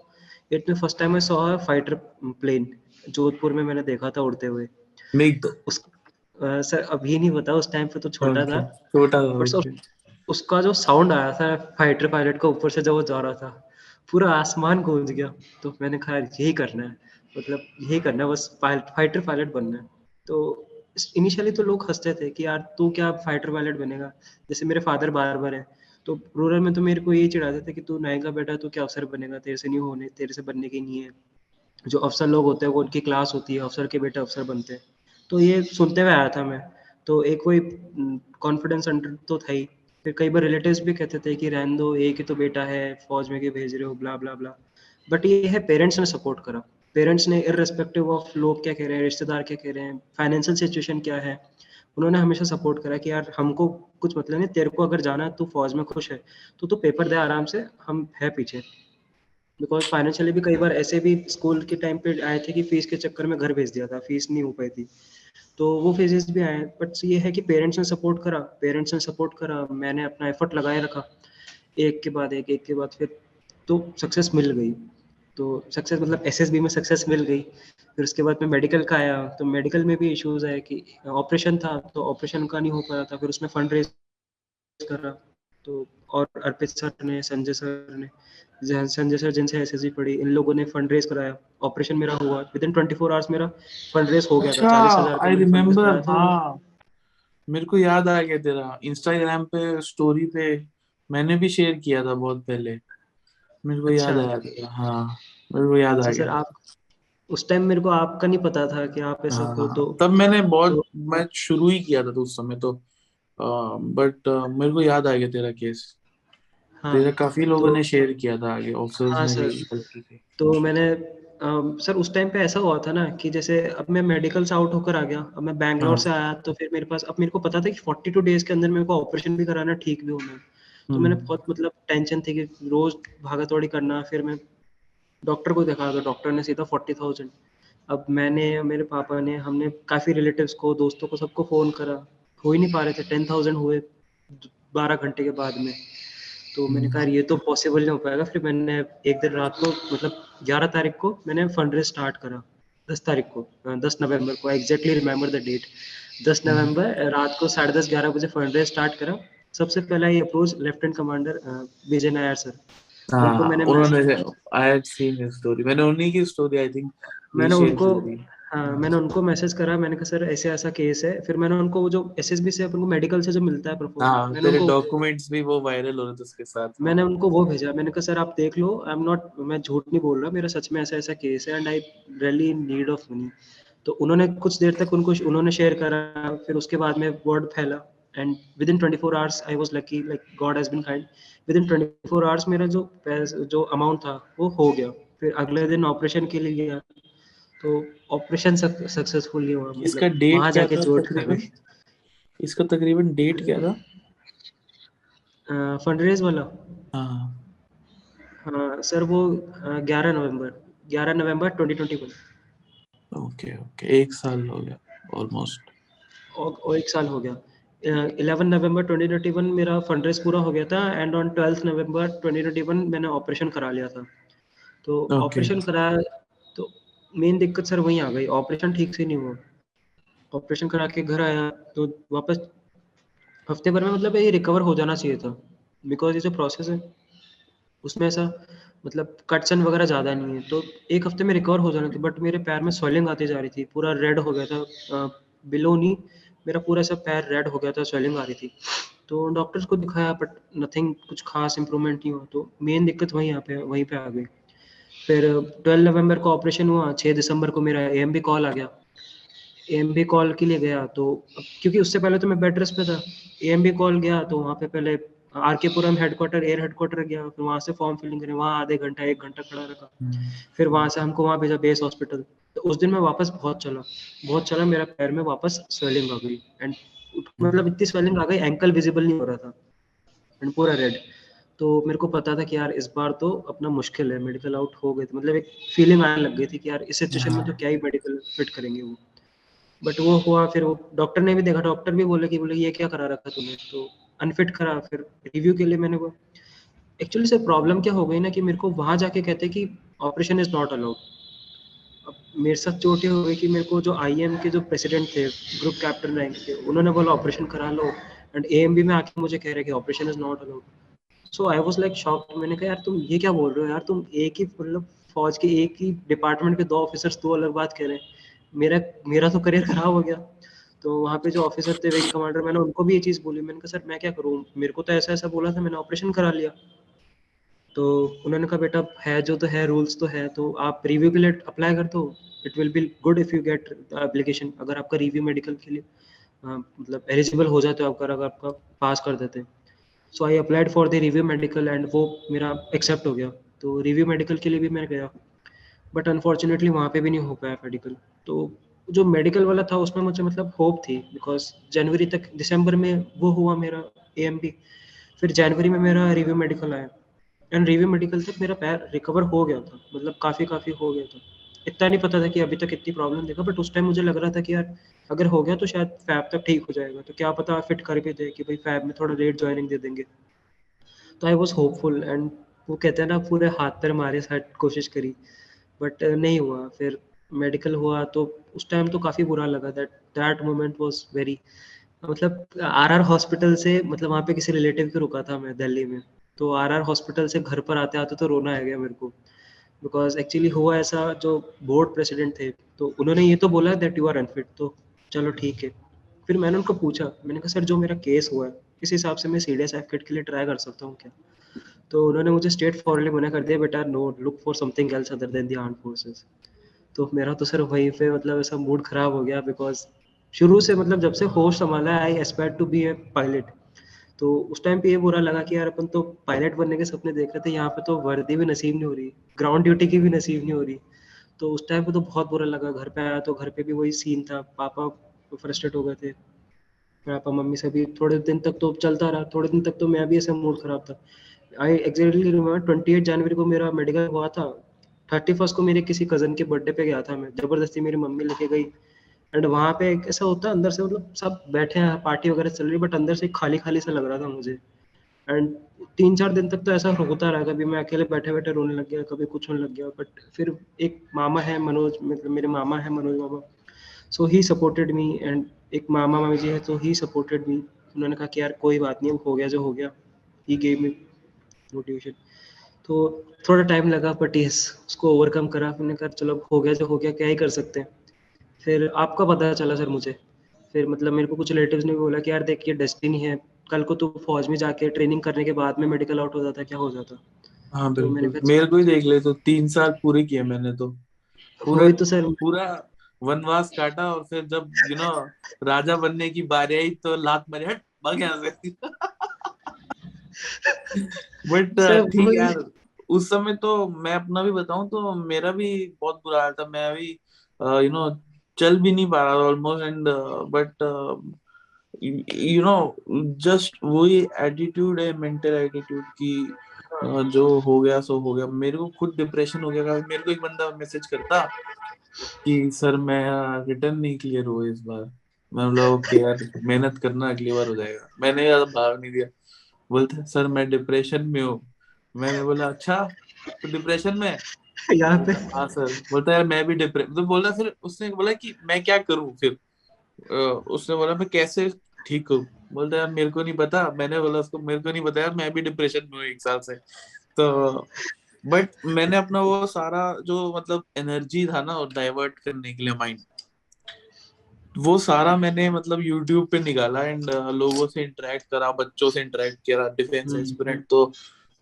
8th में first time I saw a fighter plane, Jodhpur में मैंने देखा था उड़ते हुए। मिग। तो उस सर अभी नहीं पता, उस टाइम पे तो छोटा था। ओके, छोटा था, बट ओके। उसका जो साउंड आया था फाइटर पायलट का ऊपर से जब वो जा रहा था, पूरा आसमान गूंज गया। तो मैंने कहा यार यही करना है, मतलब यही करना है, बस फाइटर पायलट बनना है। तो इनिशियली तो लोग हंसते थे कि यार तू क्या फाइटर पायलट बनेगा, जैसे मेरे फादर बार हैं। तो रूरल में तो मेरे को यही चिढ़ाते थे कि तू नायका बेटा, तू क्या अफसर बनेगा, तेरे से नहीं होने, तेरे से बनने की नहीं है। जो अफसर लोग होते हैं वो उनकी क्लास होती है, अफसर के बेटे अफसर बनते हैं। तो ये सुनते हुए आया था मैं, तो एक कोई कॉन्फिडेंस अंडर तो था ही। फिर कई बार रिलेटिव्स भी कहते थे कि रहने दो, एक ही तो बेटा है, फौज में क्यों भेज रहे हो, ब्ला ब्ला ब्ला। बट ये है पेरेंट्स ने सपोर्ट करा। पेरेंट्स ने इररिस्पेक्टिव ऑफ लोग क्या कह रहे हैं, रिश्तेदार क्या कह रहे हैं, फाइनेंशियल सिचुएशन क्या है, उन्होंने हमेशा सपोर्ट करा कि यार हमको कुछ मतलब नहीं, तेरे को अगर जाना है, तू फौज में खुश है तो तू पेपर दे आराम से, हम है पीछे। बिकॉज फाइनेंशियली भी कई बार ऐसे भी स्कूल के टाइम पे आए थे कि फीस के चक्कर में घर भेज दिया था, फीस नहीं हो पाई थी, तो वो फेजेस भी आए। बट ये है कि पेरेंट्स ने सपोर्ट करा, पेरेंट्स ने सपोर्ट करा, मैंने अपना एफर्ट लगाए रखा, एक के बाद एक के बाद फिर तो सक्सेस मिल गई। तो सक्सेस मतलब एसएसबी में सक्सेस मिल गई। फिर उसके बाद मैं मेडिकल का आया, तो मेडिकल में भी इश्यूज आए कि ऑपरेशन था, तो ऑपरेशन का नहीं हो पाया था, फिर उसमें फंड रेज करा। तो और अर्पित सर ने, संजय सर ने, संजय सर जिनसे एसएसबी पढ़ी, इन लोगों ने फंड रेज कराया, ऑपरेशन मेरा हुआ, विद इन 24 आवर्स मेरा फंड रेज हो गया था। अच्छा, 40,000 का आई मैंने फंड रेज रिमेम्बर, कराया था। हाँ मेरे को याद आ गया, तेरा इंस्टाग्राम पे स्टोरी पे मैंने भी शेयर किया था बहुत पहले, मेरे को अच्छा याद आया तेरा, हाँ मेरे को याद आ अच्छा सर, गया। आप उस टाइम मेरे को आपका नहीं पता था कि आप ऐसा हो, हाँ तब तो मैं शुरू ही किया था तो उस समय तो, बट मेरे को याद आ गया तेरा केस, हाँ तेरा काफी लोगों तो ने शेयर किया था, आगे ऑफिसर्स हाँ ने भी सर, हेल्प की थी। तो मैंने सर उस टाइम पे ऐसा हुआ था ना कि जैसे अब मैं मेडिकल से आउट होकर आ गया, अब मैं बैंगलोर हाँ। से आया, तो फिर मेरे पास, अब मेरे को पता था कि 42 डेज के अंदर मेरे को ऑपरेशन भी कराना, ठीक भी होना है। तो मैंने हम्म। बहुत मतलब टेंशन थी कि रोज भागा दौड़ी करना। फिर मैं डॉक्टर को दिखाया, तो डॉक्टर ने सीधा 40,000। अब मैंने, मेरे पापा ने, हमने काफ़ी रिलेटिव्स को, दोस्तों को, सबको फ़ोन करा, हो ही नहीं पा रहे थे। 10,000 हुए 12 घंटे के बाद में। तो मैंने कहा हम्म। यार ये तो पॉसिबल नहीं हो पाएगा। फिर मैंने एक दिन रात को, मतलब 11 तारीख को मैंने फंड रेज स्टार्ट करा। 10 तारीख को, 10 नवंबर को, एग्जैक्टली रिमेंबर द डेट। दस हम्म। नवंबर रात को 10:30-11 बजे फंड रेज स्टार्ट करा। सबसे पहला ये अप्रोच लेफ्टिनेंट कमांडर विजय नायर सर, उनको हाँ मैंने उन्होंने, message, I had seen his story, मैंने उन्हीं की स्टोरी आई थिंक मैंने रीशेयर उनको, की थी। हाँ मैंने उनको मैसेज करा, मैंने कहा सर ऐसे ऐसा केस है। फिर मैंने उनको वो जो एसएसबी से अपन को मेडिकल से जो मिलता है प्रपोजल, हाँ तेरे डॉक्यूमेंट्स भी वो वायरल हो रहे थे उसके साथ, हाँ। मैंने उनको वो भेजा। मैंने कहा सर आप देख लो, आई एम नॉट, मैं झूठ नहीं बोल रहा, मेरा सच में ऐसा ऐसा केस है and I really in need of money. तो उन्होंने कुछ देर तक उन्होंने शेयर करा। फिर उसके बाद में वर्ड फैला, and within 24 hours I was lucky, like God has been kind. Within 24 hours मेरा जो अमाउंट था वो हो गया। फिर अगले दिन ऑपरेशन के लिए गया, तो ऑपरेशन सक्सेसफुल ही हुआ, इसका मतलब डेट वहां क्या जाके था चोट खा तकरीबन, गई। इसका तकरीबन डेट क्या था? फंडरेज वाला, हाँ। हाँ सर वो 11 नवंबर 2021। ओके ओके, एक साल हो गया ऑलमोस्ट। और 1 साल हो गया। 11 नवंबर 2021 मेरा फंडरेज पूरा हो गया था, एंड ऑन 12 नवंबर 2021 मैंने ऑपरेशन करा लिया था। तो ओके। ऑपरेशन कराया, तो मेन दिक्कत सर वहीं आ गई, ऑपरेशन ठीक से नहीं हुआ। ऑपरेशन करा के घर आया, तो वापस हफ्ते भर में, मतलब ये रिकवर हो जाना चाहिए था। बिकॉज ये जो प्रोसेस है उसमें ऐसा, मतलब कट्स एंड वगैरह ज़्यादा नहीं है, तो एक हफ्ते में रिकवर हो जाना था। बट मेरे पैर में स्वेलिंग आती जा रही थी, पूरा रेड हो गया था, बिलो नी, मेरा पूरा सब पैर रेड हो गया था, स्वेलिंग आ रही थी। तो डॉक्टर्स को दिखाया, बट नथिंग, कुछ खास इंप्रूवमेंट नहीं हुआ। तो मेन दिक्कत वहीं पे आ गई। फिर 12 नवंबर को ऑपरेशन हुआ, 6 दिसंबर को मेरा एएमबी कॉल आ गया। एएमबी कॉल के लिए गया, तो क्योंकि उससे पहले तो मैं बेड रेस्ट पे था, एएमबी कॉल गया, तो वहाँ पे पहले आर के पुरम हेडक्वार्टर, एयर हेडक्वार्टर गया, फिर वहाँ से फॉर्म फिलिंग करें, वहाँ आधे घंटा 1 घंटा खड़ा रखा। फिर वहाँ से हमको वहाँ भेजा बेस हॉस्पिटल। तो उस दिन मैं वापस बहुत चला, मेरा पैर में वापस स्वेलिंग आ गई, एंड मतलब इतनी स्वेलिंग आ गई, एंकल विजिबल नहीं हो रहा था, एंड पूरा रेड। तो मेरे को पता था कि यार इस बार तो अपना मुश्किल है, मेडिकल आउट हो गए थे, मतलब एक फीलिंग आने लग गई थी कि यार इस सिचुएशन में तो हाँ। क्या ही मेडिकल फिट करेंगे वो। बट वो हुआ, फिर वो डॉक्टर ने भी देखा, डॉक्टर भी बोले ये क्या करा रखा तूने, तो अनफिट करा। फिर रिव्यू के लिए मैंने वो, एक्चुअली सर प्रॉब्लम क्या हो गई ना कि मेरे को वहां जाके कहते कि ऑपरेशन इज नॉट अलाउड। अब मेरे साथ चोट ये हो गई कि मेरे को जो आईएम के जो प्रेसिडेंट थे, ग्रुप कैप्टन रैंक के, उन्होंने बोला ऑपरेशन करा लो, एंड एएमबी में आके मुझे कह रहे कि operation is not allowed. So I was like shocked. मैंने कहा यार तुम ये क्या बोल रहे हो यार, तुम एक ही, मतलब फौज के एक ही डिपार्टमेंट के दो ऑफिसर्स दो अलग बात कह रहे हैं। मेरा मेरा तो करियर खराब हो गया। तो वहाँ पे जो ऑफिसर थे, विंग कमांडर, मैंने उनको भी ये चीज़ बोली। मैंने कहा सर मैं क्या करूँ, मेरे को तो ऐसा ऐसा बोला था, मैंने ऑपरेशन करा लिया। तो उन्होंने कहा बेटा है जो तो है, रूल्स तो है, तो आप रिव्यू के लिए अप्लाई कर दो। It will be good if you get application, अगर आपका रिव्यू मेडिकल के लिए मतलब एलिजिबल हो जाते हो, अगर आपका पास कर देते हैं। So I applied for the review medical, and वो मेरा एक्सेप्ट हो गया। तो रिव्यू मेडिकल के लिए भी मैं गया, बट अनफॉर्चुनेटली वहाँ पे भी नहीं हो पाया मेडिकल। तो जो मेडिकल वाला था उसमें मुझे मतलब होप थी, बिकॉज जनवरी तक, दिसंबर में वो हुआ मेरा AMP, फिर जनवरी में मेरा रिव्यू मेडिकल आया, एंड रिव्यू मेडिकल तक मेरा पैर रिकवर हो गया था, मतलब काफ़ी हो गया था। इतना नहीं पता था कि अभी तक इतनी प्रॉब्लम देगा, बट उस टाइम मुझे लग रहा था कि यार अगर हो गया तो शायद फैब तक ठीक हो जाएगा, तो क्या पता फिट कर भी दे कि भाई फैब में थोड़ा लेट ज्वाइनिंग दे देंगे। तो आई वॉज होपफुल, एंड वो कहते हैं ना पूरे हाथ पैर मारे साथ कोशिश करी, बट नहीं हुआ। फिर मेडिकल हुआ तो उस टाइम तो काफ़ी बुरा लगा, that that moment was very, मतलब RR हॉस्पिटल से, मतलब वहाँ पे किसी रिलेटिव के रुका था मैं दिल्ली में, तो RR हॉस्पिटल से घर पर आते आते तो रोना आ गया मेरे को, बिकॉज एक्चुअली हुआ ऐसा, जो बोर्ड प्रेसिडेंट थे तो उन्होंने ये तो बोला दैट यू आर अनफिट, तो चलो ठीक है। फिर मैंने उनको पूछा, मैंने कहा सर जो मेरा केस हुआ है इस हिसाब से मैं CDSF किट के लिए ट्राई कर सकता हूँ क्या? तो उन्होंने मुझे स्ट्रेट फॉरवर्डली मना कर दिया, बेटा no, look for something else other than the armed forces. तो मेरा तो सर वहीं पे मतलब ऐसा मूड खराब हो गया, बिकॉज शुरू से मतलब जब से होश संभाला है, I aspire to be a pilot. तो उस टाइम पे ये बुरा लगा कि यार अपन तो पायलट बनने के सपने देख रहे थे, यहाँ पे तो वर्दी भी नसीब नहीं हो रही, ग्राउंड ड्यूटी की भी नसीब नहीं हो रही। तो उस टाइम पे तो बहुत बुरा लगा। घर पे आया तो घर पे भी वही सीन था, पापा फ्रस्ट्रेट हो गए थे, पापा मम्मी से भी थोड़े दिन तक तो चलता रहा, थोड़े दिन तक तो मैं भी ऐसा मूड खराब था। आई एग्जैक्टली रिमेम्बर 28 जनवरी को मेरा मेडिकल हुआ था, 31 को मेरे किसी कजन के बर्थडे पे गया था मैं, जबरदस्ती मेरी मम्मी लेके गई। एंड वहाँ पे एक ऐसा होता है अंदर से, मतलब सब बैठे हैं, पार्टी वगैरह चल रही है, बट अंदर से खाली खाली सा लग रहा था मुझे। एंड 3-4 दिन तक तो ऐसा होता रहा, कभी मैं अकेले बैठे बैठे रोने लग गया, कभी कुछ होने लग गया। बट फिर एक मामा है मनोज, मतलब मेरे मामा है मनोज मामा, सो ही सपोर्टेड मी, एंड एक मामा मामी जी है तो ही सपोर्टेड मी। उन्होंने कहा कि यार कोई बात नहीं, हो गया जो हो गया, ही गेव मी मोटिवेशन। तो थोड़ा टाइम लगा, बट यस उसको ओवरकम करा। मैंने कहा चलो हो गया जो हो गया, क्या ही कर सकते हैं। फिर आपका पता चला सर मुझे, फिर मतलब मेरे को कुछ रिलेटिव्स ने भी बोला कि यार देख ये डेस्टिनी है, कल को तू फौज में जाके ट्रेनिंग करने के बाद में मेडिकल आउट हो जाता, क्या हो जाता। हाँ तो मैंने बिल्कुल, कहा मेरे को ही देख ले, तो 3 साल पूरे किए मैंने तो। पूरा वही तो सर। पूरा वनवास काटा, और फिर जब राजा बनने की बारी आई तो लात मारी, हट भाग यहाँ से। बट सर ठीक है वही। यार, उस समय तो मैं अपना भी बताऊं तो मेरा भी बहुत बुरा हाल था। मैं अभी यू नो चल भी नहीं पा रहा था ऑलमोस्ट, एंड बट जस्ट वही एटीट्यूड है, मेंटल एटीट्यूड की जो हो गया सो हो गया। मेरे को खुद डिप्रेशन हो गया। मेरे को एक बंदा मैसेज करता कि सर मैं रिटर्न नहीं क्लियर हुआ इस बार। मैं बोला ओके यार, मेहनत करना, अगली बार हो जाएगा। मैंने ज्यादा भाग नहीं दिया। बोलते सर मैं डिप्रेशन में हूँ। मैंने बोला अच्छा, तो डिप्रेशन में है? यहाँ पे। बोलता हाँ सर। बोलता यार मैं भी डिप्रेशन, तो बोला फिर उसने बोला कि मैं क्या करूँ फिर। उसने बोला मैं कैसे ठीक करूँ। बोलता यार मेरे को नहीं पता। मैंने बोला उसको मेरे को नहीं पता यार, मैं भी डिप्रेशन में हूँ 1 साल से। तो बट मैंने अपना वो सारा जो मतलब एनर्जी था ना, डाइवर्ट करने के लिए माइंड, वो सारा मैंने मतलब यूट्यूब पे निकाला, एंड लोगों से इंटरेक्ट करा, बच्चों से इंटरेक्ट करा। डिफेंस एस्पिरेंट तो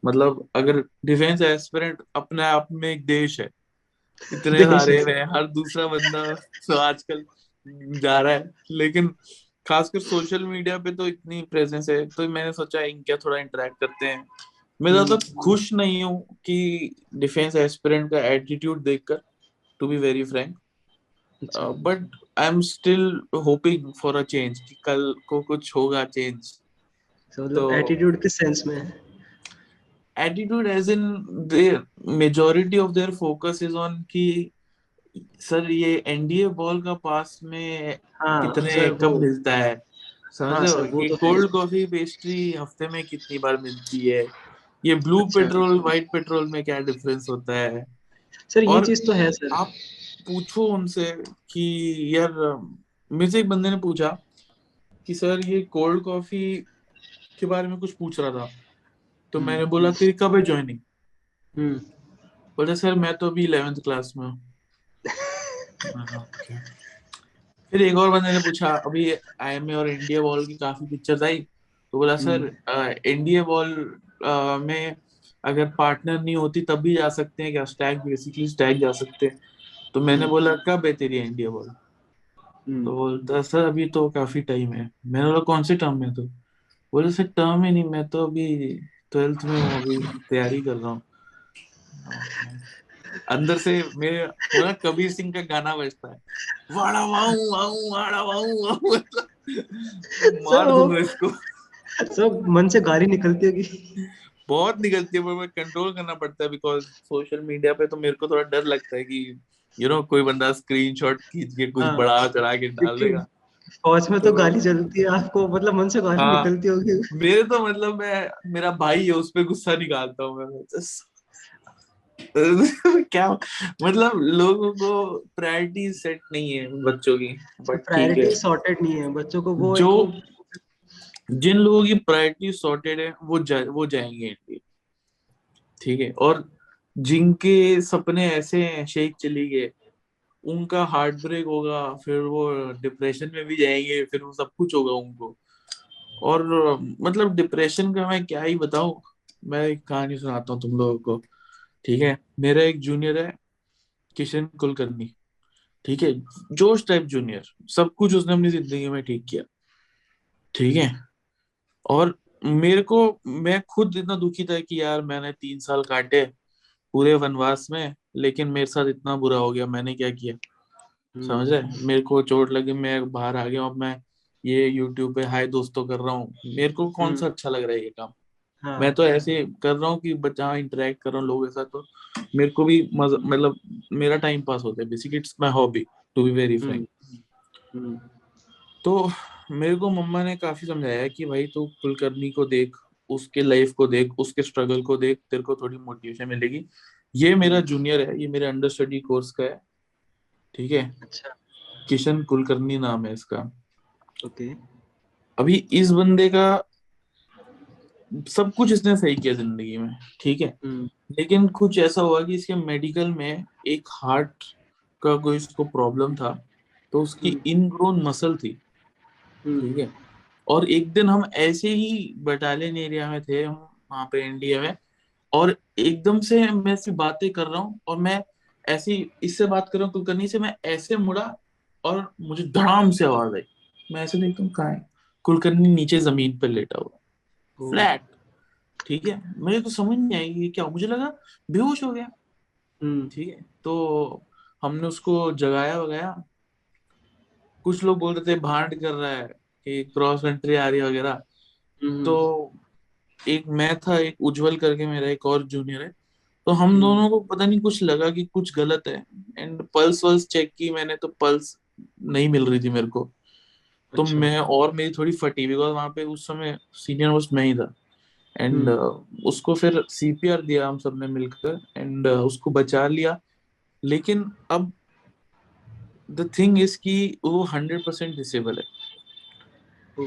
मतलब अगर डिफेंस एस्पिरेंट अपने आप में एक देश है, इतने देश है सारे सर। हैं, हर दूसरा बंदा तो आजकल जा रहा है। लेकिन खासकर सोशल मीडिया पे तो इतनी प्रेजेंस है, तो मैंने सोचा इनके थोड़ा इंटरेक्ट करते हैं। मैं ज्यादा खुश नहीं हूँ कि डिफेंस एस्पिरेंट का एटीट्यूड देखकर, टू बी वेरी फ्रैंक। अच्छा, but I am still hoping for a change, कि कल को कुछ होगा चेंज। तो तो मतलब एटीट्यूड किस सेंस में है? Attitude as in their majority of their focus is on कि सर ये एनडीए बॉल का पास में हाँ कितने सर वो। कब मिलता है, समझ हाँ रहे हो? सर वो ये तो है। कोल्ड कॉफी पेस्ट्री हफ्ते में कितनी बार मिलती है, ये ब्लू अच्छा पेट्रोल व्हाइट पेट्रोल में क्या डिफरेंस होता है। सर, ये और चीज तो है सर। आप पूछो उनसे कि यार, मेरे से एक बंदे ने पूछा कि सर ये कोल्ड कॉफी के बारे में कुछ पूछ रहा था। तो हम्म। मैंने बोला तेरी कब है ज्वाइनिंग? हम्म। बोला सर मैं तो अभी 11th क्लास में हूँ। मैं कहा, "Okay." फिर एक और बंदे ने पूछा, अभी आईएमए और इंडिया बॉल की काफी पिक्चर्स आई, तो बोला सर हम्म। इंडिया बॉल में अगर पार्टनर नहीं होती तब भी जा सकते हैं क्या? स्टैग, बेसिकली स्टैग जा सकते हैं। तो मैंने हम्म। बोला कब है तेरी इंडिया बॉल? हम्म। तो बोलता सर अभी तो काफी टाइम है। मैंने बोला कौन से टर्म में? तो बोले सर टर्म ही नहीं, मैं तो अभी 12th में हूँ, अभी तैयारी कर रहा हूँ। Okay. अंदर से मेरे पूरा कबीर सिंह का गाना बजता है, वाड़ा वाऊ वाऊ वाड़ा वाऊ वाऊ, मतलब सर मार वो दूंगा इसको। सर मन से गाली निकलती होगी। बहुत निकलती है, पर मैं कंट्रोल करना पड़ता है बिकॉज सोशल मीडिया पे तो मेरे को थोड़ा डर लगता है कि कोई बंदा स्क्रीनशॉट खींच के कुछ हाँ, बढ़ा चढ़ा के डाल क्योंकि देगा। फौज में तो तो गाली चलती है आपको, मतलब मन से गाली हाँ, निकलती होगी। मेरे तो मतलब मैं, मेरा भाई है उस पे गुस्सा निकालता हूँ मैं just क्या, मतलब लोगों को प्रायोरिटी सेट नहीं है बच्चों की, सर बट ठीक है। प्रायोरिटी सॉर्टेड नहीं है बच्चों को, वो जो एक वो। जिन लोगों की प्रायोरिटी सॉर्टेड है वो जाएंगे इंडिया, ठीक है। और जिनके सपने ऐसे हैं, शेख चली गए, उनका हार्ट ब्रेक होगा, फिर वो डिप्रेशन में भी जाएंगे, फिर वो सब कुछ होगा उनको। और मतलब डिप्रेशन का मैं क्या ही बताऊं। मैं एक कहानी सुनाता हूँ तुम लोगों को, ठीक है। मेरा एक जूनियर है, किशन कुलकर्णी, ठीक है। जोश टाइप जूनियर, सब कुछ उसने अपनी जिंदगी में ठीक किया, ठीक है। और मेरे को, मैं खुद इतना दुखी था कि यार मैंने 3 साल काटे पूरे वनवास में, लेकिन मेरे साथ इतना बुरा हो गया, मैंने क्या किया, समझ रहे। मेरे को चोट लगी, मैं बाहर आ गया, अब मैं ये यूट्यूब पे हाय दोस्तों कर रहा हूँ, मेरे को कौन सा अच्छा लग रहा है ये काम। मैं हाँ। तो ऐसे कर रहा हूँ कि जहाँ इंटरेक्ट कर रहा हूँ लोगों के साथ, तो मेरे को भी मजा, मतलब मेरा टाइम पास होता है, basically it's my hobby, to be very frank. Hmm hmm तो मेरे को मम्मा ने काफी समझाया कि भाई तू कुलकर्णी को देख, उसके लाइफ को देख, उसके स्ट्रगल को देख, तेरे को थोड़ी मोटिवेशन मिलेगी। ये मेरा हम्म। जूनियर है, ये मेरे अंडर स्टडी कोर्स का है, ठीक है। अच्छा। किशन कुलकर्णी नाम है इसका। ओके। अभी इस बंदे का सब कुछ इसने सही किया जिंदगी में, ठीक है। हम्म लेकिन कुछ ऐसा हुआ कि इसके मेडिकल में एक हार्ट का कोई इसको प्रॉब्लम था, तो उसकी हम्म इनग्रोन मसल थी, हम्म ठीक है। और एक दिन हम ऐसे ही बटालियन एरिया में थे, हम वहां पे एनडीए में, और एकदम से मैं ऐसी बातें कर रहा हूँ, और मैं ऐसी इससे बात कर रहा हूँ कुलकर्णी से, मैं ऐसे मुड़ा और मुझे धड़ाम से आवाज आई। मैं ऐसे देखता हूँ कहाँ है, कुलकर्णी नीचे जमीन पर लेटा हुआ, ओ। फ्लैट, ठीक है। मुझे तो समझ नहीं आई ये क्या, मुझे लगा बेहोश हो गया, हम्म ठीक है। तो हमने उसको जगाया वगाया, कुछ लोग बोल रहे थे भांड कर रहा है कि क्रॉस कंट्री आ रही है वगैरह। तो हम्म एक मैं था, एक उज्जवल करके मेरा एक और जूनियर है, तो हम हम्म। दोनों को पता नहीं कुछ लगा कि कुछ गलत है। एंड पल्स वल्स चेक की मैंने, तो पल्स नहीं मिल रही थी मेरे को। तो अच्छा। मैं, और मेरी थोड़ी फटी, बिकॉज वहां पे उस समय सीनियर मोस्ट मैं ही था। एंड हम्म उसको फिर सीपीआर दिया हम सबने मिलकर, एंड उसको बचा लिया। लेकिन अब द थिंग इज कि वो 100% डिसेबल है, ओ।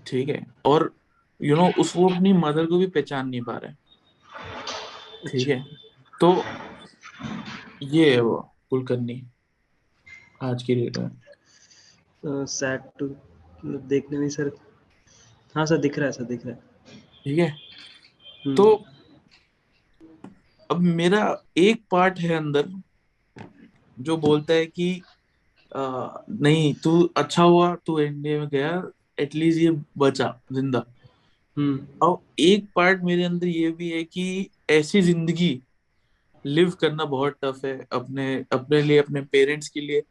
ठीक है। और उस वो अपनी मदर को भी पहचान नहीं पा रहा है, ठीक अच्छा। है। तो ये है वो कुलकर्णी आज की डेट में, सैड टू, मतलब देखने में सर। हाँ सर, दिख रहा है सर, दिख रहा है। ठीक है। तो हम्म अब मेरा एक पार्ट है अंदर जो बोलता है कि नहीं, तू अच्छा हुआ तू इंडिया में गया, एटलीस्ट ये बचा जिंदा। हम्म। अब एक पार्ट मेरे अंदर ये भी है कि ऐसी जिंदगी लिव करना बहुत टफ है, अपने अपने लिए, अपने पेरेंट्स के लिए,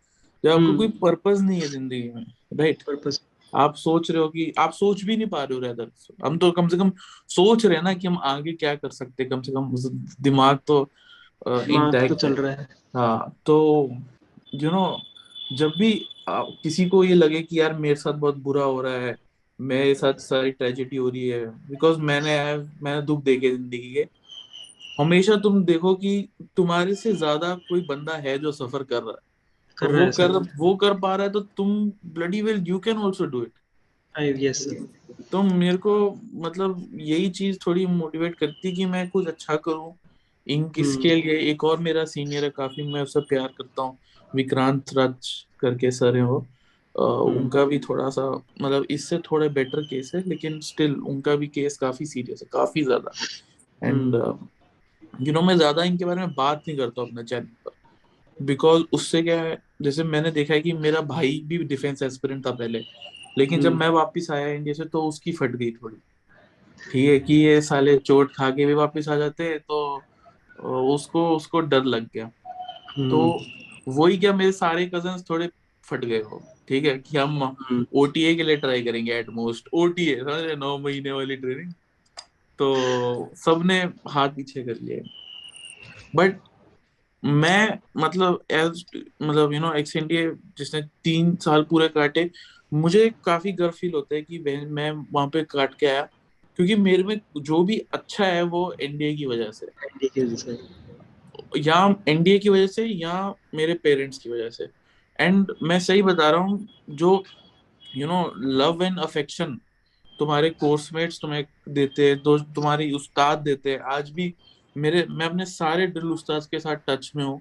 जब आपको कोई हम्म। पर्पस नहीं है जिंदगी में, राइट। पर्पस। आप सोच रहे हो कि आप सोच भी नहीं पा रहे हो, रेदर हम तो कम से कम सोच रहे हैं ना कि हम आगे क्या कर सकते हैं, कम से कम दिमाग तो दिमाग तो इंटैक्ट है। चल रहा है। हाँ, तो यू नो जब भी किसी को ये लगे कि यार मेरे साथ बहुत बुरा हो रहा है, मेरे साथ सारी ट्रेजेडी हो रही है, बिकॉज मैंने दुख देखे जिंदगी के, हमेशा तुम देखो कि तुम्हारे से ज्यादा कोई बंदा है जो सफर कर रहा है, कर और रहा है सर। वो कर पा रहा है, तो तुम bloody well you can also do it. I yes sir. तो मेरे को मतलब यही चीज थोड़ी मोटिवेट करती कि मैं कुछ अच्छा करूं हम्म इनके लिए। एक और मेरा सीनियर है काफी, मैं उससे प्यार करता हूँ, विक्रांत राज करके सर है वो। हम्म उनका भी थोड़ा सा, मतलब इससे थोड़ा बेटर केस है, लेकिन स्टिल उनका भी केस काफी सीरियस है, काफी ज्यादा। एंड हम्म मैं ज्यादा इनके बारे में बात नहीं करता हूँ अपने चैनल पर, बिकॉज उससे क्या है, जैसे मैंने देखा है कि मेरा भाई भी डिफेंस एस्पिरेंट था पहले, लेकिन जब हम्म। मैं वापस आया इंडिया से तो उसकी फट गई थोड़ी, ठीक है। कि ये साले चोट खा के भी वापस आ जाते हैं, तो उसको उसको डर लग गया। तो वही क्या, मेरे सारे कजन्स थोड़े फट गए हो, ठीक है, कि हम ओटीए के लिए ट्राई करेंगे एट मोस्ट, ओटीए समझ रहे, 9 महीने वाली ट्रेनिंग। तो सबने हाथ पीछे कर लिए। बट मैं मतलब एज मतलब एक्स एनडीए जिसने 3 साल पूरे काटे, मुझे काफी गर्व फील होता है कि मैं वहां पे काट के आया, क्योंकि मेरे में जो भी अच्छा है वो एनडीए की वजह से, एनडीए की वजह से। या एनडीए की वजह से, या मेरे पेरेंट्स की वजह से। एंड मैं सही बता रहा हूँ, जो लव एंड अफेक्शन तुम्हारे कोर्समेट्स तुम्हें देते हैं, तो तुम्हारी उस्ताद देते हैं आज भी। मैं अपने सारे ड्रिल उस्ताद के साथ टच में हूँ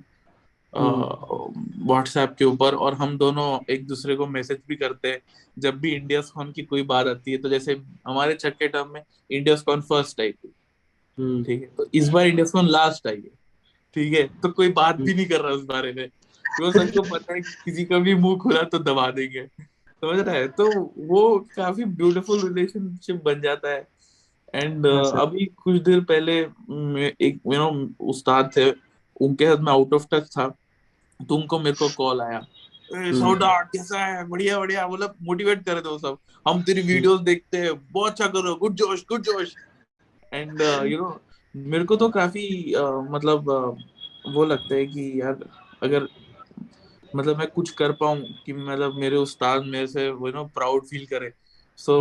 व्हाट्सएप के ऊपर, और हम दोनों एक दूसरे को मैसेज भी करते हैं जब भी इंडियाज कॉन की कोई बात आती है। तो जैसे हमारे छठे टर्म में इंडियाज कॉन फर्स्ट आई थी, ठीक है, तो इस बार इंडियाज कॉन लास्ट आई है, ठीक है, तो कोई बात भी नहीं कर रहा उस बारे में, क्योंकि सबको पता है कि किसी का भी मुंह खुला तो दबा देंगे, समझ रहा है। तो वो काफी ब्यूटीफुल रिलेशनशिप बन जाता है। एंड हाँ सर। अभी कुछ देर पहले एक उस्ताद थे, उनके साथ मैं आउट ऑफ टच था, तो उनको मेरे को कॉल आया, "ए, सौदा कैसा है, बढ़िया बढ़िया", मतलब मोटिवेट करे थे वो सब, "हम तेरी वीडियोस देखते हैं, बहुत अच्छा करो, गुड जोश गुड जोश"। एंड मेरे को तो काफी मतलब वो लगता है कि यार, अगर मतलब मैं कुछ कर पाऊं कि मतलब मेरे उस्ताद मेरे से प्राउड फील करे, सो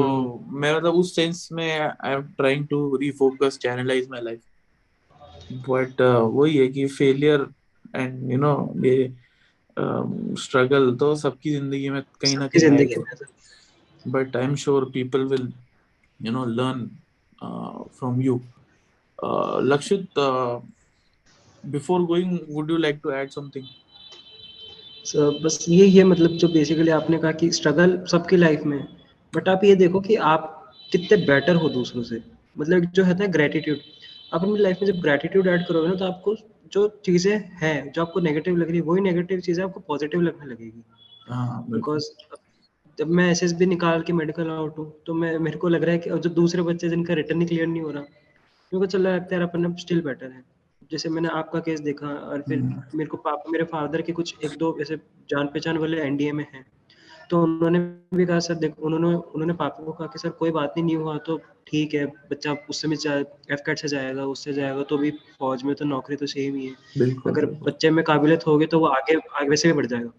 मैं मतलब उस सेंस में I am trying to refocus, channelize my life. But वही है कि फेलियर एंड ये स्ट्रगल तो सबकी जिंदगी में कहीं ना सबकी कहीं जिंदगी आएगा। में sir. But I am sure people will learn from you. Lakshit, before going, would you like to add something? सो बस यही है, मतलब जो बेसिकली आपने कहा कि स्ट्रगल सबकी लाइफ में है, बट आप ये देखो कि आप कितने बेटर हो दूसरों से। मतलब जो है ना ग्रेटिट्यूड, आप अपनी लाइफ में जब ग्रेटिट्यूड ऐड करोगे ना, तो आपको जो चीज़ें हैं जो आपको नेगेटिव लग रही है, वही नेगेटिव चीज़ें आपको पॉजिटिव लगने लगेगी। हाँ बिल्कुल। बिकॉज जब मैं एसएसबी निकाल के मेडिकल आउट हूँ, तो मेरे को लग रहा है कि जो दूसरे बच्चे जिनका रिटर्न ही क्लियर नहीं हो रहा, मेरे को चल रहा है यार अपन स्टिल बेटर है। जैसे मैंने आपका केस देखा, और फिर मेरे को मेरे फादर के कुछ एक दो ऐसे जान पहचान वाले एनडीए में हैं, तो उन्होंने भी कहा सर देख, उन्होंने उन्होंने पापा को कहा कि सर कोई बात नहीं हुआ तो ठीक है, बच्चा उससे भी एफ कैट से जाएगा, उससे जाएगा तो भी फौज में तो नौकरी तो सेम ही है, बिल्कुल अगर बिल्कुल बच्चे में काबिलियत होगी तो वो आगे आगे वैसे भी बढ़ जाएगा।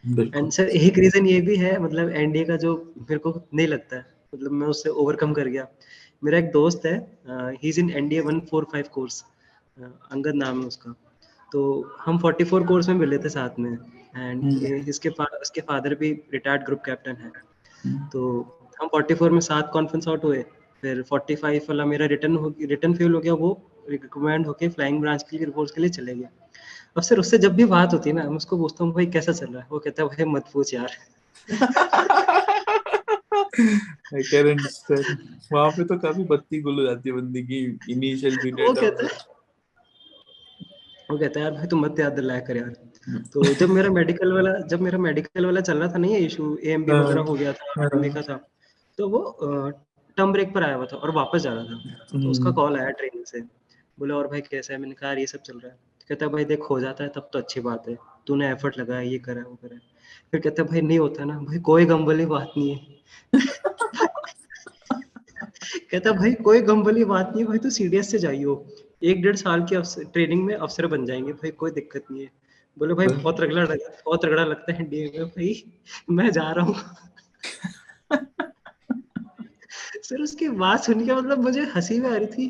एंड बिल्कुल। सर एक रीजन ये भी है, मतलब एनडीए का जो मेरे को नहीं लगता है, मतलब मैं उससे ओवरकम कर गया। मेरा एक दोस्त है, he is in NDA 145 course, Angad नाम है उसका। तो हम 44 कोर्स में मिले थे साथ में। एंड इसके फादर भी रिटायर्ड ग्रुप कैप्टन है। तो हम 44 में साथ कॉन्फ्रेंस आउट हुए। फिर 45 वाला मेरा रिटर्न फेल हो गया, वो रिकमेंड होके फ्लाइंग ब्रांच के लिए कोर्स के लिए चले गए। अब सर उससे जब भी बात होती है ना, मैं उसको पूछता हूँ भाई कैसा चल रहा है, वो कहता है भाई मत पूछ यार। I can understand. वहां पे तो काफी बत्ती गुल हो जाती है बंदी की इनिशियल पीरियड वो टर्म्स कहता में। है वो कहता है यार भाई तुम मत याद दिलाया कर यार। तो जब मेरा मेडिकल वाला चल रहा था, नहीं ये इशू एएमबी हाँ, वगैरह हो गया था, एमबी हाँ, का था, तो वो टर्म ब्रेक पर आया हुआ था और वापस जा रहा था। तो उसका हम्म, कॉल आया ट्रेनिंग से, बोले और भाई कैसा है, मैंने कहा यार ये सब चल रहा है। कहता है भाई देख हो जाता है तब तो अच्छी बात है, तूने एफर्ट लगाया, ये करा है वो करा है। फिर कहता है भाई नहीं होता ना भाई, कोई गम वाली बात नहीं है। कहता भाई कोई गम वाली बात नहीं है भाई, तू सीडीएस से जाइयो, 1 डेढ़ साल की ट्रेनिंग में अफसर बन जाएंगे भाई, कोई दिक्कत नहीं है। बोले भाई बहुत तगड़ा लगता है एनडीए में भाई, मैं जा रहा हूँ। सर उसकी बात सुन के मतलब मुझे हंसी भी आ रही थी,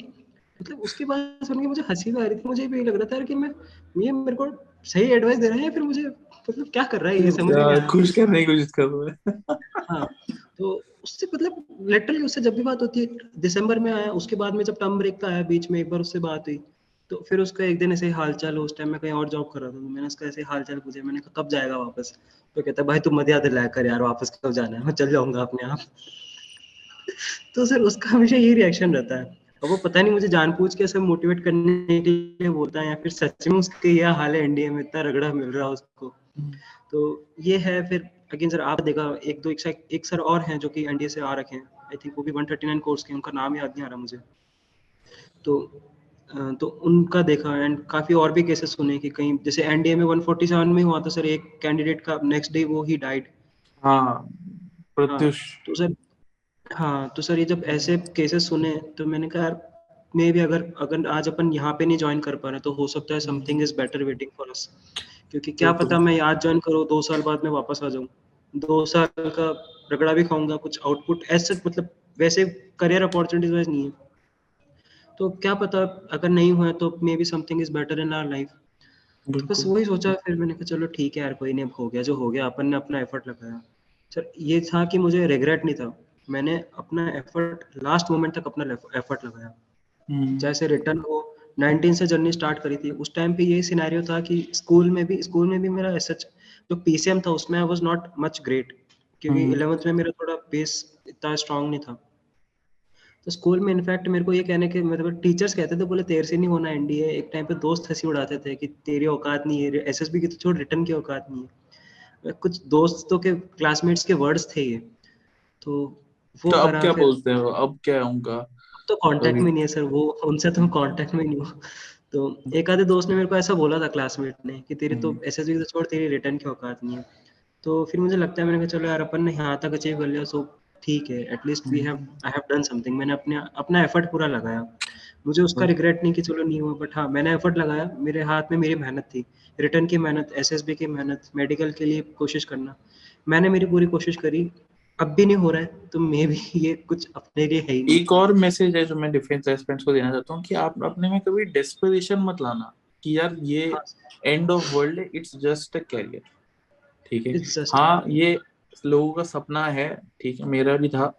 मतलब उसकी बात सुन के मुझे हंसी भी आ रही थी, मुझे भी लग रहा था यार कि मैं ये मेरे को सही एडवाइस दे रहा है या फिर मुझे मतलब क्या कर रहा है, ये समझ में नहीं आया। खुश करने की कोशिश कर रहा है। हाँ, तो उससे मतलब लिटरली उससे जब भी बात होती है, दिसंबर में आया, उसके बाद में जब टर्म ब्रेक का आया बीच में एक बार उससे बात हुई, तो फिर उसका एक दिन ऐसे ही हाल चाल, उस टाइम में कहीं और जॉब कर रहा था, तो मैंने उसका ऐसे हाल चाल पूछा, मैंने कहा कब जाएगा वापस, तो कहता भाई तू मत याद दिलाया कर यार वापस कब जाना है, मैं चल जाऊंगा अपने आप। तो सर उसका हमेशा यही रिएक्शन रहता है। अब वो पता नहीं मुझे जानबूझ के ऐसे मोटिवेट करने के लिए बोलता है या फिर सच में उसके यह हाल है, एनडीए में इतना रगड़ा मिल रहा है उसको। तो ये है। फिर अगेन सर आप देखा एक सर और हैं जो कि एनडीए से आ रखे हैं, आई थिंक वो भी 139 कोर्स के, उनका नाम याद नहीं आ रहा मुझे। तो तो उनका देखा एंड काफ़ी और भी केसेस सुने कि कहीं जैसे एनडीए में 147 में हुआ था सर, एक कैंडिडेट का नेक्स्ट डे वो ही डाइड। हाँ, हाँ, प्रत्युष। तो सर हाँ, तो सर ये जब ऐसे केसेस सुने तो मैंने कहा यार, मे भी अगर अगर आज अपन यहाँ पे नहीं ज्वाइन कर पा रहे तो हो सकता है something is better waiting for us. क्योंकि क्या बिल्कुल। पता मैं आज ज्वाइन करूँ 2 साल बाद मैं वापस आ जाऊँ, 2 साल का रगड़ा भी खाऊंगा, कुछ आउटपुट ऐसे मतलब वैसे करियर अपॉर्चुनिटीज वाइज नहीं है, तो क्या पता अगर नहीं हुआ तो may be something is better in our life. तो बस बिल्कुल। वही सोचा, फिर मैंने कहा चलो ठीक है यार, कोई नहीं, अब हो गया जो हो गया, अपन ने अपना एफर्ट लगाया। सर ये था कि मुझे रिग्रेट नहीं था, मैंने अपना एफर्ट लास्ट मोमेंट तक अपना एफर्ट लगाया। जैसे रिटर्न हो, 19 से जर्नी स्टार्ट करी थी, उस टाइम पे यही सिनेरियो था कि स्कूल में भी मेरा सच जो पीसीएम था उसमें I was not much great, क्योंकि 11th में मेरा थोड़ा बेस इतना स्ट्रांग नहीं था। तो स्कूल में इनफैक्ट मेरे को ये कहने के मतलब टीचर्स कहते थे, बोले तेरे से नहीं होना एनडीए, एक टाइम पे दोस्त हंसी उड़ाते थे कि तेरी औकात नहीं है, एसएसबी की तो छोड़, रिटर्न की औकात नहीं है। कुछ दोस्तों के क्लासमेट्स के वर्ड्स थे ये, तो वो तो अब करा क्या फिर। बोलते हो, अब क्या है उनका अब तो कांटेक्ट अभी? में नहीं है सर वो, उनसे तो हम कांटेक्ट में नहीं हो। तो एक आधे दोस्त ने मेरे को ऐसा बोला था, क्लासमेट ने, कि तेरी तो हम्म, एसएसबी तो छोड़, तेरी रिटर्न की औकात नहीं है। तो फिर मुझे लगता है, मैंने कहा चलो यार, अपन ने यहाँ तक अचीव कर लिया, सो ठीक है, at least we have I have done something, मैंने अपने अपना एफर्ट पूरा लगाया। मुझे उसका रिग्रेट नहीं कि चलो नहीं हुआ, बट हाँ मैंने एफर्ट लगाया, मेरे हाथ में मेरी मेहनत थी, रिटर्न की मेहनत, एसएसबी की मेहनत, मेडिकल के लिए कोशिश करना, मैंने मेरी पूरी कोशिश करी। अब भी नहीं हो रहा है तो मे भी ये कुछ अपने लिए है ही नहीं। एक और मैसेज है जो मैं डिफेंस एस्पिरेंट्स को देना चाहता हूँ कि आप अपने में कभी डेस्परेशन मत लाना कि यार ये हाँ, एंड ऑफ वर्ल्ड है, इट्स जस्ट अ कैरियर। ठीक है। इट्स जस्ट हाँ, ये लोगों का सपना है, ठीक है, मेरा भी था,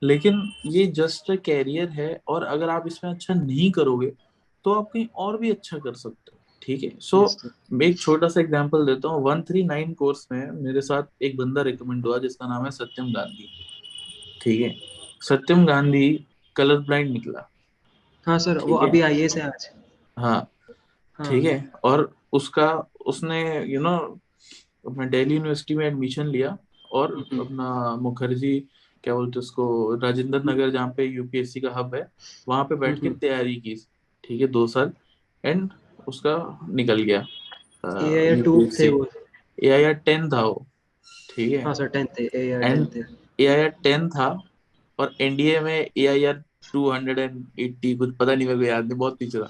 लेकिन ये जस्ट अ कैरियर है, और अगर आप इसमें अच्छा नहीं करोगे तो आप कहीं और भी अच्छा कर सकते हो। ठीक है। So yes sir. मैं एक छोटा सा एग्जांपल देता हूँ। 139 कोर्स में मेरे साथ एक बंदा रिकमेंड हुआ जिसका नाम है सत्यम गांधी। ठीक है। सत्यम गांधी कलर ब्लाइंड निकला। हाँ सर, वो ठीक है। अभी आईएएस है आज। हाँ। ठीक हाँ। है। और उसका उसने अपना दिल्ली यूनिवर्सिटी में एडमिशन लिया, और हम्म, अपना मुखर्जी, क्या बोलते हैं उसको, राजेंद्र नगर, जहाँ पे यूपीएससी का हब है, वहां पे बैठ के हम्म। तैयारी की। ठीक है, 2 साल। एंड उसका निकल गया एआई टू थे यूपीएससी। वो। एआईआर 10 था वो। ठीक है। हाँ सर, 10 थे, एआई 10 एंड थे। एआईआर 10 था, और एनडीए में एआईआर 280 कुछ, पता नहीं, मेरे को याद नहीं, बहुत पीछे था,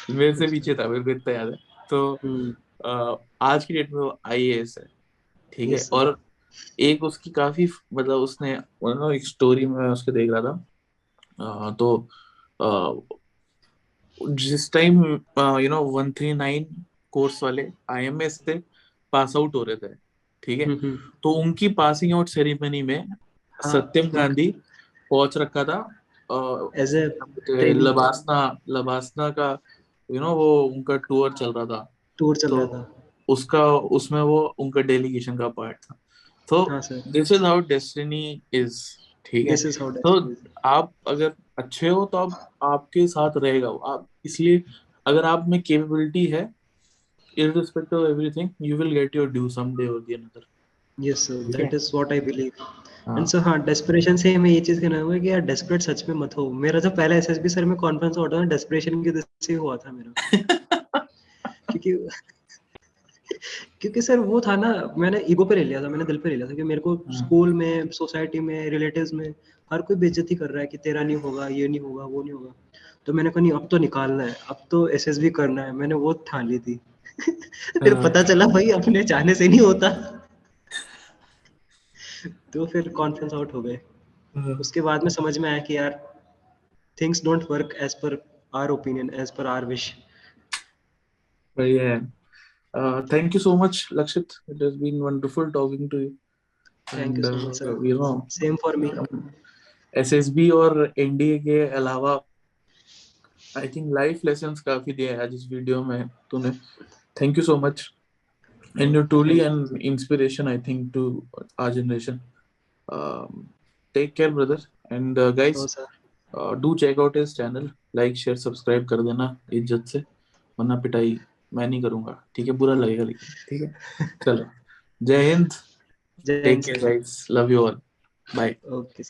मेरे से अच्छा। पीछे था, मेरे को इतना याद है। तो हम्म। आज की डेट में वो आईएएस है। ठीक है। Yes sir. और एक उसकी काफी, मतलब उसने एक स्टोरी में मैं उसके देख रहा था, तो जिस टाइम 139 कोर्स वाले आईएमएस से पास आउट हो रहे थे, ठीक है, हम्म। तो उनकी पासिंग आउट सेरेमनी में हाँ, सत्यम गांधी पहुंच रखा था। एज ए क्या बोलते हैं, ट्रेनी लबासना, लबासना का वो उनका टूर चल रहा था। टूर चल तो रहा था। उसका उसमें वो उनका डेलीगेशन का पार्ट था। तो हाँ sir, this is how destiny is. ठीक है। दिस इज हाउ तो डेस्टिनी इज। आप अगर अच्छे हो तो आप, आपके साथ रहेगा वो, आप इसलिए, अगर आप में कैपेबिलिटी है, irrespective of everything, you will get your due someday or the another. Yes sir, ठीक है। That is what I believe. And हाँ। सर हाँ, डेस्परेशन से मैं ये चीज़ कहना हुआ कि यार डेस्परेट सच में मत हो। मेरा जो पहला एसएसबी सर में कॉन्फ्रेंस हुआ था, डेस्परेशन की वजह से हुआ था मेरा। क्योंकि क्योंकि सर वो था ना, मैंने ईगो पे ले लिया था, मैंने दिल पे ले लिया था कि मेरे को हाँ। स्कूल में, सोसाइटी में, रिलेटिव्स में हर कोई बेइज्जती कर रहा है कि तेरा नहीं होगा, ये नहीं होगा, वो नहीं होगा। तो मैंने कहा नहीं, अब तो निकालना है, अब तो एसएसबी करना है, मैंने वो ठान ली थी। फिर हाँ। पता चला भाई अपने चाहने से नहीं होता। तो फिर कॉन्फ्रेंस आउट हो गए। हाँ, उसके बाद में समझ में आया कि यार things don't work as per our opinion, as per our wish. सही है। Thank you so much, Lakshit. It has been wonderful talking to you. Thank you And so much sir, you know, same for me. SSB और एनडीए के अलावा आई थिंक लाइफ लेसन्स काफी दिए हैं आज इस वीडियो में तूने। Thank you so much, and you truly thank an inspiration I think to our generation. Take care brother, and you guys, sir. Do check out his channel, like share subscribe कर देना इज्जत से, वरना पिटाई मैं नहीं करूंगा, ठीक है, बुरा लगेगा लेकिन, ठीक है। चलो, जय हिंद, जय take Hind care sir. Guys, love you all, bye. Okay.